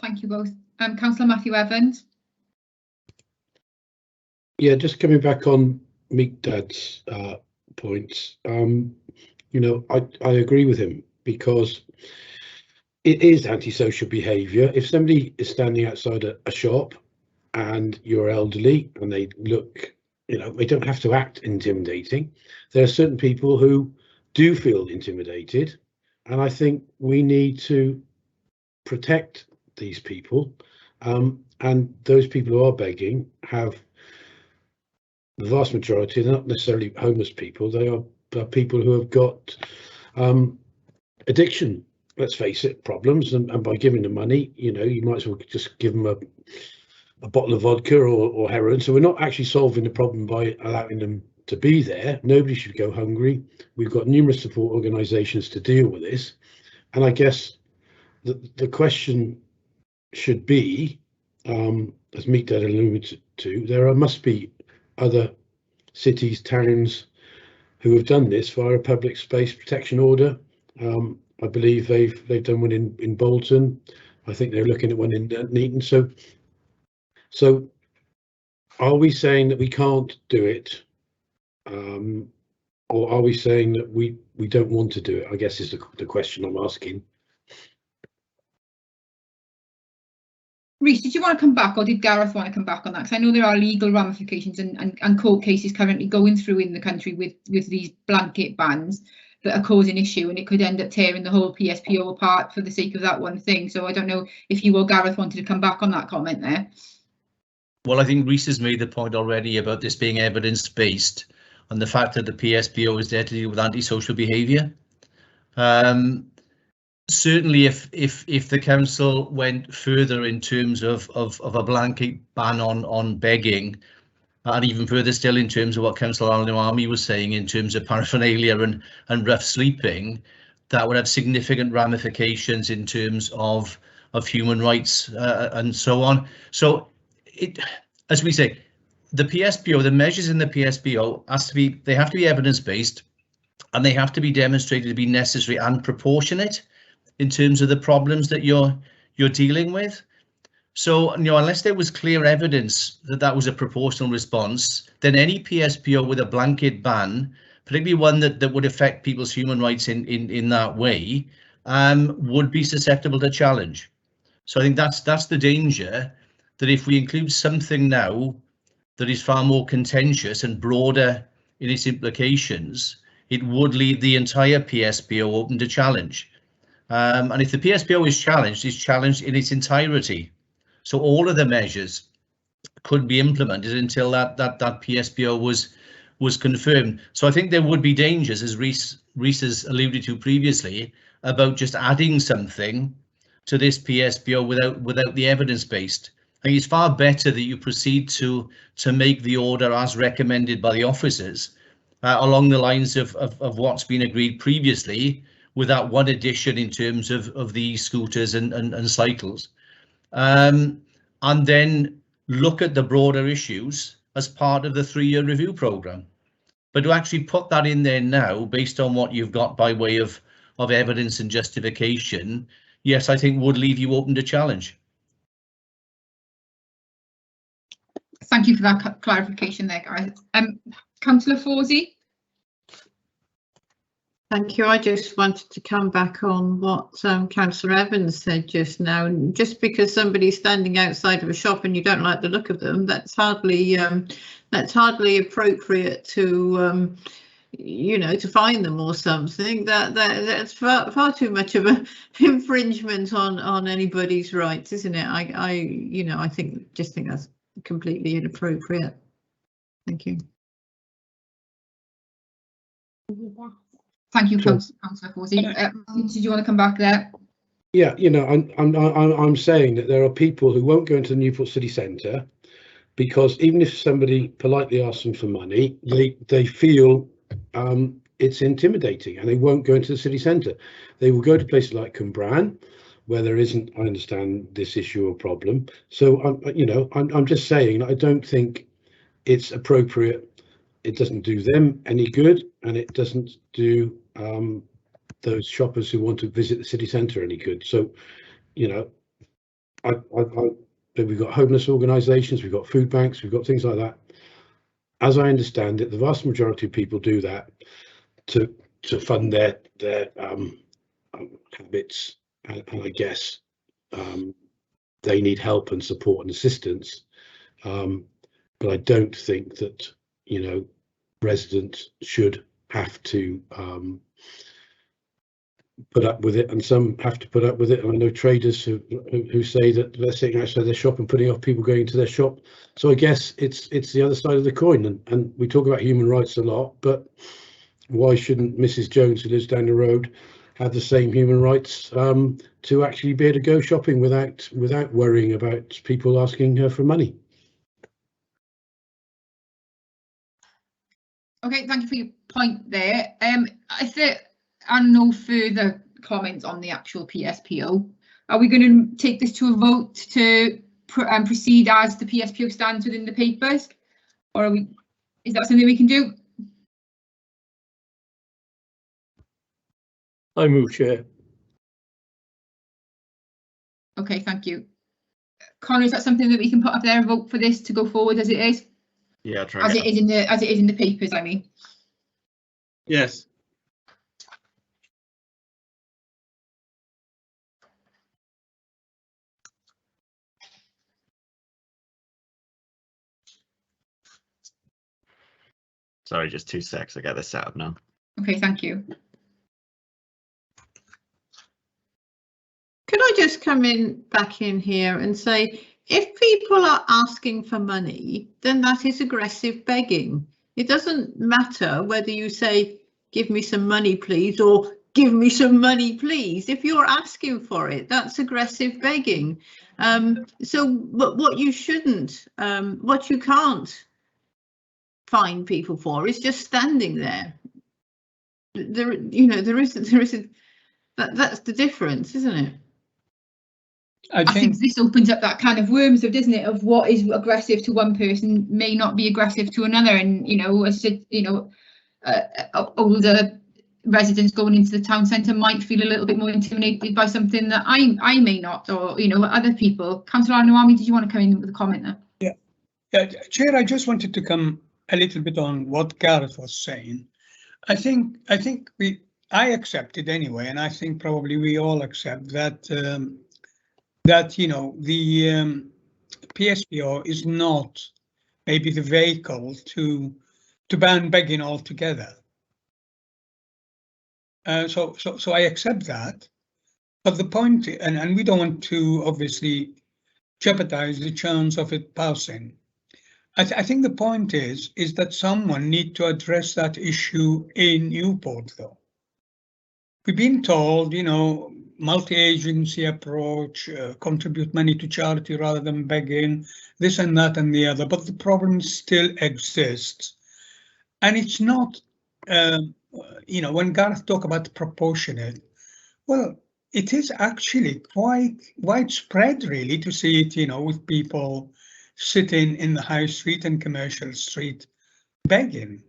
[SPEAKER 2] Thank you both. Councillor Matthew Evans.
[SPEAKER 5] Yeah, just coming back on Meekdad's points, you know, I agree with him, because it is antisocial behaviour. If somebody is standing outside a shop and you're elderly and they look, you know, they don't have to act intimidating. There are certain people who do feel intimidated, and I think we need to protect these people, and those people who are begging have, the vast majority, they're not necessarily homeless people, they are people who have got addiction, let's face it, problems, and by giving them money, you know, you might as well just give them a bottle of vodka or heroin. So we're not actually solving the problem by allowing them to be there. Nobody should go hungry. We've got numerous support organisations to deal with this, and I guess the question should be, as Meekdad alluded to, there must be other cities, towns who have done this via a public space protection order. I believe they've done one in Bolton. I think they're looking at one in Newport. So are we saying that we can't do it, or are we saying that we don't want to do it? I guess is the question I'm asking.
[SPEAKER 2] Rhys, did you want to come back, or did Gareth want to come back on that? Because I know there are legal ramifications and court cases currently going through in the country with these blanket bans that are causing issue, and it could end up tearing the whole PSPO apart for the sake of that one thing. So I don't know if you or Gareth wanted to come back on that comment there.
[SPEAKER 12] Well, I think Rhys has made the point already about this being evidence-based, and the fact that the PSPO is there to deal with antisocial behaviour. Certainly, if the council went further in terms of a blanket ban on begging, and even further still in terms of what Councillor Army was saying in terms of paraphernalia and rough sleeping, that would have significant ramifications in terms of human rights and so on. So, as we say, the PSPO, the measures in the PSPO they have to be evidence-based, and they have to be demonstrated to be necessary and proportionate in terms of the problems that you're dealing with. So, you know, unless there was clear evidence that that was a proportional response, then any PSPO with a blanket ban, particularly one that would affect people's human rights in that way, would be susceptible to challenge. So I think that's the danger, that if we include something now that is far more contentious and broader in its implications, it would leave the entire PSPO open to challenge. And if the PSPO is challenged, it's challenged in its entirety. So all of the measures could be implemented until that PSPO was confirmed. So I think there would be dangers, as Rhys has alluded to previously, about just adding something to this PSPO without the evidence based. I think it's far better that you proceed to make the order as recommended by the officers, along the lines of what's been agreed previously, with that one addition in terms of the scooters and cycles, and then look at the broader issues as part of the 3-year review programme. But to actually put that in there now, based on what you've got by way of evidence and justification, yes, I think would leave you open to challenge.
[SPEAKER 2] Thank you for that clarification there, guys. Councillor Fawzi.
[SPEAKER 6] Thank you. I just wanted to come back on what Councillor Evans said just now. Just because somebody's standing outside of a shop and you don't like the look of them, that's hardly appropriate to you know, to fine them or something. That's far too much of an infringement on anybody's rights, isn't it? I think that's completely inappropriate. Thank you.
[SPEAKER 2] Thank you, Councillor Fawzi. Did you want to come back there?
[SPEAKER 5] Yeah, you know, I'm saying that there are people who won't go into the Newport city centre, because even if somebody politely asks them for money, they feel it's intimidating and they won't go into the city centre. They will go to places like Cwmbran, where there isn't, I understand, this issue or problem. So I'm just saying, I don't think it's appropriate. It doesn't do them any good, and it doesn't do those shoppers who want to visit the city centre any good. So, we've got homeless organisations, we've got food banks, we've got things like that. As I understand it, the vast majority of people do that to fund their habits, and I guess they need help and support and assistance. But I don't think that residents should have to put up with it, and some have to put up with it. And I know traders who say that they're sitting outside their shop and putting off people going into their shop. So I guess it's the other side of the coin, and we talk about human rights a lot, but why shouldn't Mrs. Jones, who lives down the road, have the same human rights to actually be able to go shopping without worrying about people asking her for money?
[SPEAKER 2] Okay, thank you for your point there. I think no further comments on the actual PSPO. Are we going to take this to a vote to proceed as the PSPO stands within the papers, or is that something we can do?
[SPEAKER 7] I move, Chair.
[SPEAKER 2] Okay, thank you. Connor, is that something that we can put up there, a vote for this to go forward as it is?
[SPEAKER 1] Yeah, try
[SPEAKER 2] as it is in the papers, I mean.
[SPEAKER 8] Yes.
[SPEAKER 1] Sorry, just 2 secs. I get this set up now.
[SPEAKER 2] Okay, thank you.
[SPEAKER 6] Could I just come back in here and say, if people are asking for money, then that is aggressive begging. It doesn't matter whether you say, give me some money, please, or give me some money, please. If you're asking for it, that's aggressive begging. So what you shouldn't, what you can't fine people for is just standing there. That's the difference, isn't it?
[SPEAKER 2] I think this opens up that kind of worms, doesn't it, of what is aggressive to one person may not be aggressive to another. And as I said, older residents going into the town centre might feel a little bit more intimidated by something that I may not, or other people. Councillor Anwami, did you want to come in with a comment there?
[SPEAKER 4] Yeah, Chair, I just wanted to come a little bit on what Gareth was saying. I think I accept it anyway, and I think probably we all accept that the PSPO is not maybe the vehicle to ban begging altogether. So I accept that, but the point, and we don't want to obviously jeopardize the chance of it passing. I think the point is that someone need to address that issue in Newport, though. We've been told, multi-agency approach, contribute money to charity rather than begging, this and that and the other, but the problem still exists. And it's not, when Gareth talked about proportionate, well, it is actually quite widespread, really, to see it, with people sitting in the high street and commercial street begging.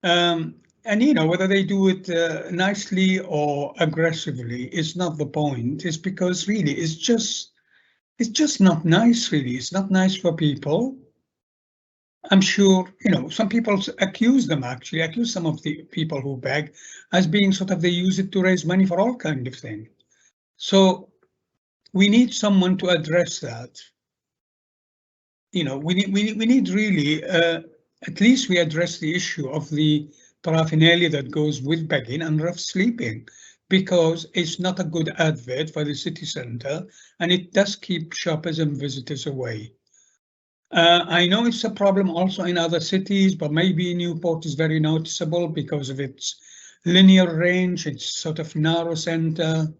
[SPEAKER 4] And whether they do it nicely or aggressively is not the point. It's because really it's just not nice, really. It's not nice for people. I'm sure, some people accuse some of the people who beg as being they use it to raise money for all kind of things. So we need someone to address that. We need really, at least we address the issue of the paraphernalia that goes with begging and rough sleeping, because it's not a good advert for the city centre and it does keep shoppers and visitors away. I know it's a problem also in other cities, but maybe Newport is very noticeable because of its linear range, its narrow centre,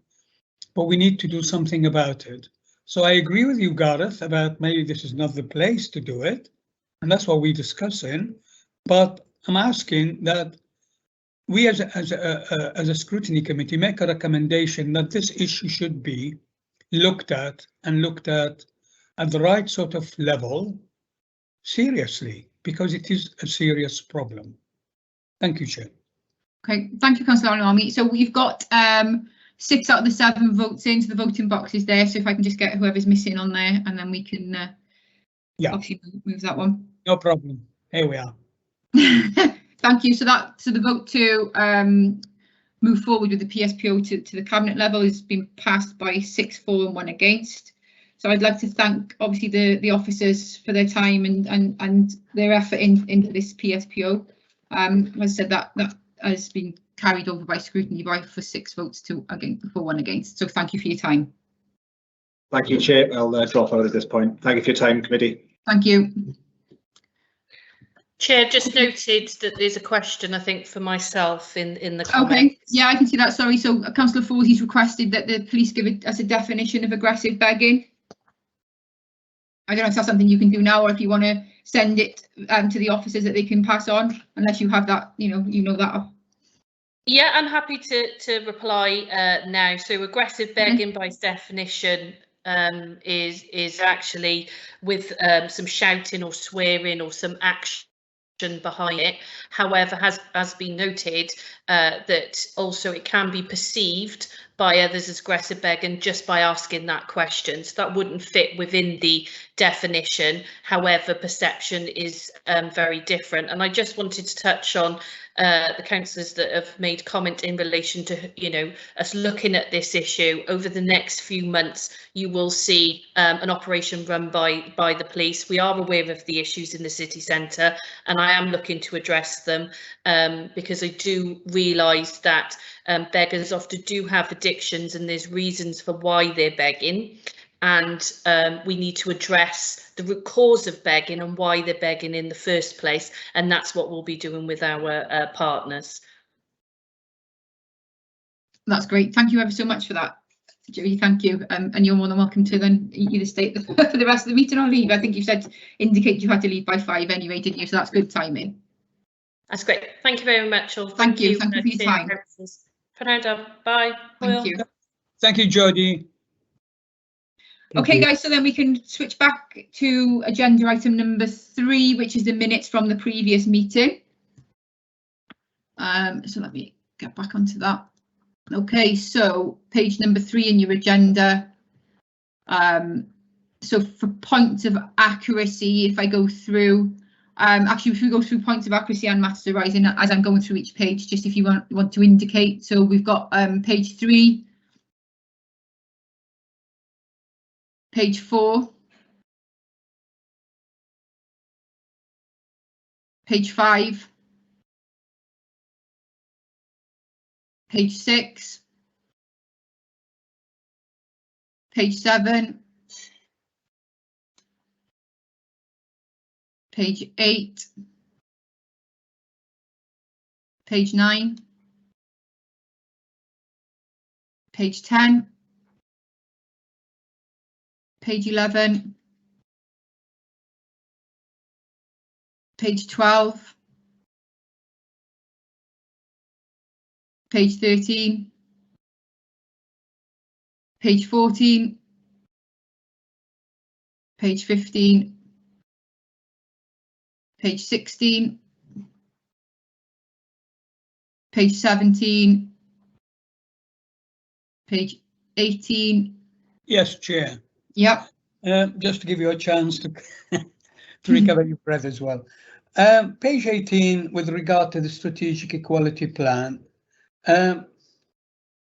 [SPEAKER 4] but we need to do something about it. So I agree with you, Gareth, about maybe this is not the place to do it, and that's what we're discussing. But I'm asking that we as a scrutiny committee make a recommendation that this issue should be looked at at the right sort of level, seriously, because it is a serious problem. Thank you, Chair.
[SPEAKER 2] Okay, thank you, Councillor Army. So we've got 6 out of the 7 votes into the voting boxes there. So if I can just get whoever's missing on there, and then we can obviously move that one.
[SPEAKER 4] No problem. Here we are.
[SPEAKER 2] Thank you. So the vote to move forward with the PSPO to the cabinet level has been passed by 6 for and 1 against. So I'd like to thank obviously the officers for their time and their effort into this PSPO. As I said, that has been carried over by scrutiny for 6 votes for 1 against. So thank you for your time.
[SPEAKER 3] Thank you, Chair. I'll drop out at this point. Thank you for your time, committee.
[SPEAKER 2] Thank you.
[SPEAKER 10] Chair, just noted that there's a question, I think, for myself in the comments.
[SPEAKER 2] Okay, yeah, I can see that. Sorry. So Councillor Forsy's requested that the police give it as a definition of aggressive begging. I don't know if that's something you can do now, or if you want to send it to the officers that they can pass on, unless you have that, you know that.
[SPEAKER 10] Yeah, I'm happy to reply now. So aggressive begging by definition is actually with some shouting or swearing or some action behind it. However, has been noted that also it can be perceived by others as aggressive begging just by asking that question. So that wouldn't fit within the definition. However, perception is very different. And I just wanted to touch on the councillors that have made comment in relation to, you know, us looking at this issue over the next few months. You will see an operation run by the police. We are aware of the issues in the city centre, and I am looking to address them because I do realise that beggars often do have addictions, and there's reasons for why they're begging. And we need to address the root cause of begging and why they're begging in the first place, and that's what we'll be doing with our partners.
[SPEAKER 2] That's great. Thank you ever so much for that, Judy. Thank you. And you're more than welcome to then either stay for the rest of the meeting or leave. I think you said indicate you had to leave by 5 anyway, didn't you? So that's good timing.
[SPEAKER 10] That's great. Thank you very much. All.
[SPEAKER 2] Thank you. Thank you for your time.
[SPEAKER 10] Bye.
[SPEAKER 2] Thank you.
[SPEAKER 4] Thank you, Jodie.
[SPEAKER 2] Okay, guys, so then we can switch back to agenda item number 3, which is the minutes from the previous meeting. So let me get back onto that. Okay, so page number 3 in your agenda. So for points of accuracy, if I go through, actually, if we go through points of accuracy and matters arising as I'm going through each page, just if you want to indicate. So we've got page 3. Page 4, page 5, page 6, page 7, page 8, page 9, page 10, page 11, page 12, page 13, page 14, page 15, page 16, page 17, page 18.
[SPEAKER 4] Yes, Chair.
[SPEAKER 2] Yep.
[SPEAKER 4] Just to give you a chance to recover your breath as well. Page 18, with regard to the strategic equality plan, the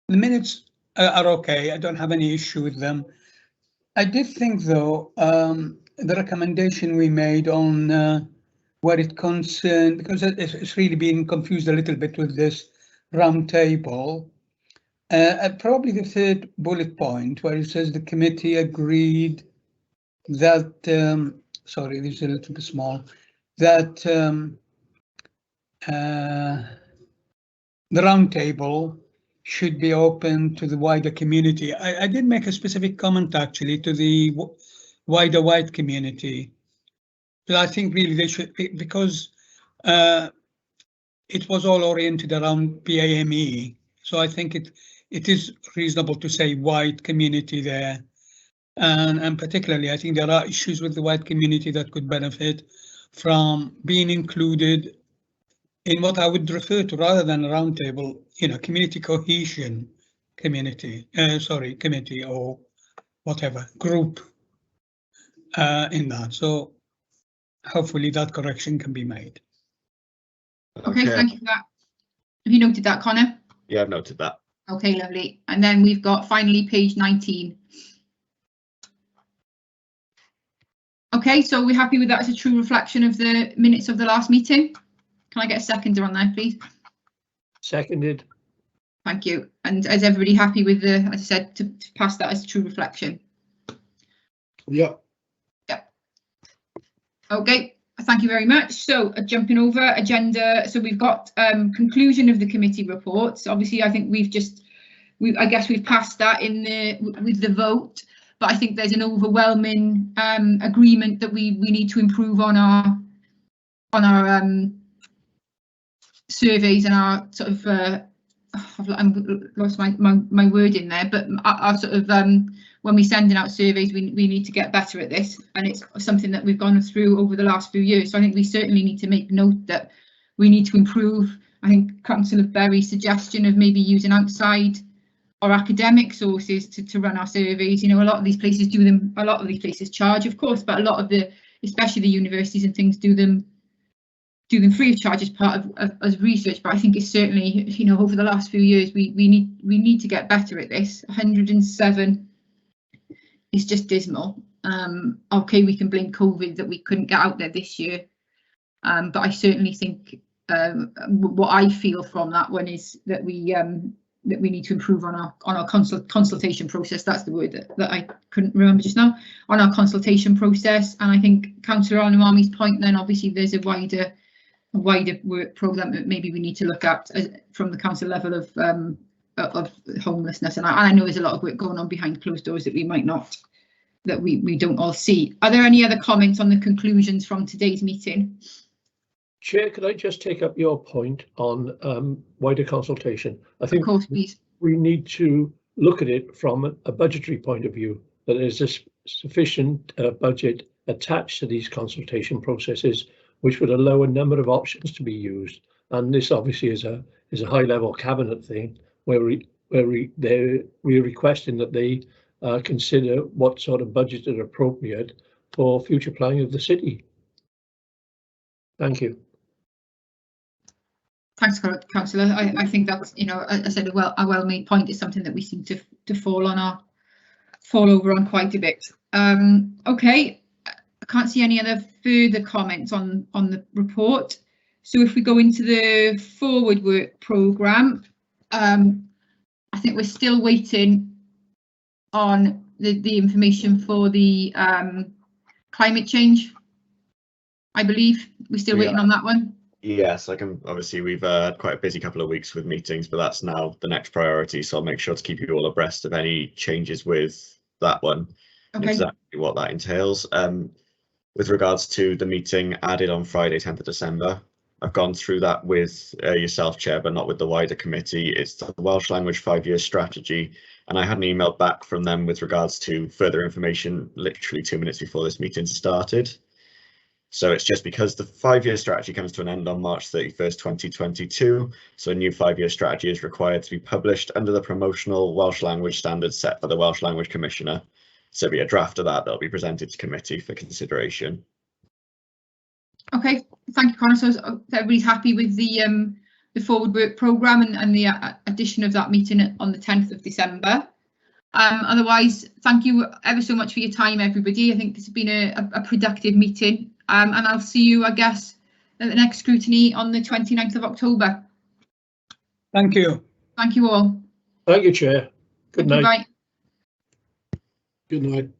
[SPEAKER 4] minutes are okay. I don't have any issue with them. I did think, though, the recommendation we made on where it concerned, because it's really been confused a little bit with this round table. Probably the 3rd bullet point where it says the committee agreed that, sorry, this is a little bit small, that the round table should be open to the wider community. I did make a specific comment actually to the wider white community, but I think really they should, because it was all oriented around PAME. So I think it is reasonable to say white community there. And particularly, I think there are issues with the white community that could benefit from being included in what I would refer to, rather than a roundtable, community cohesion committee or whatever group in that. So hopefully that correction can be made.
[SPEAKER 2] Okay, thank you for that. Have you noted that, Connor?
[SPEAKER 1] Yeah, I've noted that.
[SPEAKER 2] Okay, lovely. And then we've got finally page 19. Okay, so we're happy with that as a true reflection of the minutes of the last meeting. Can I get a seconder on there, please?
[SPEAKER 7] Seconded.
[SPEAKER 2] Thank you. And is everybody happy with the, as I said, to pass that as a true reflection?
[SPEAKER 5] Yeah.
[SPEAKER 2] Yeah. Okay, thank you very much. So jumping over agenda, so we've got conclusion of the committee reports. Obviously, I think I guess we've passed that with the vote, but I think there's an overwhelming agreement that we need to improve on our surveys and our sort of I've lost my word in there, but our sort of when we're sending out surveys, we need to get better at this, and it's something that we've gone through over the last few years. So I think we certainly need to make note that we need to improve. I think Councillor Berry's suggestion of maybe using outside or academic sources to run our surveys. A lot of these places do them. A lot of these places charge, of course, but a lot of especially the universities and things, do them free of charge as part of research. But I think it's certainly, over the last few years, we need to get better at this. 107 is just dismal. Okay, we can blame COVID that we couldn't get out there this year, but I certainly think what I feel from that one is that we need to improve on our consultation process. That's the word that I couldn't remember just now, on our consultation process. And I think Councillor Al-Nuami's point, then obviously there's a wider work programme that maybe we need to look at from the council level of homelessness. And I know there's a lot of work going on behind closed doors that we don't all see. Are there any other comments on the conclusions from today's meeting?
[SPEAKER 7] Chair, could I just take up your point on wider consultation? I think, of course, please. We need to look at it from a budgetary point of view, that there's a sufficient budget attached to these consultation processes, which would allow a number of options to be used. And this obviously is a high-level cabinet thing where we're requesting that they consider what sort of budget is appropriate for future planning of the city. Thank you.
[SPEAKER 2] Thanks, Councillor. I think that's, as I said, a well-made point. Is something that we seem to fall over on quite a bit. Okay, I can't see any other further comments on the report. So if we go into the forward work programme, I think we're still waiting on the information for the climate change. I believe we're still waiting on that one.
[SPEAKER 1] Yes, obviously we've had quite a busy couple of weeks with meetings, but that's now the next priority. So I'll make sure to keep you all abreast of any changes with that one, and exactly what that entails. With regards to the meeting added on Friday, 10th of December, I've gone through that with yourself, Chair, but not with the wider committee. It's the Welsh language 5-year strategy, and I had an email back from them with regards to further information literally 2 minutes before this meeting started. So it's just because the 5-year strategy comes to an end on March 31st, 2022. So a new 5-year strategy is required to be published under the promotional Welsh language standards set by the Welsh Language Commissioner. So it'll be a draft of that that'll be presented to committee for consideration.
[SPEAKER 2] Okay, thank you, Connor. So everybody's happy with the forward work programme and the addition of that meeting on the 10th of December. Otherwise, thank you ever so much for your time, everybody. I think this has been a productive meeting. And I'll see you, I guess, at the next scrutiny on the 29th of October.
[SPEAKER 4] Thank you.
[SPEAKER 2] Thank you all.
[SPEAKER 7] Thank you, Chair. Good night.
[SPEAKER 2] Bye.
[SPEAKER 5] Good night.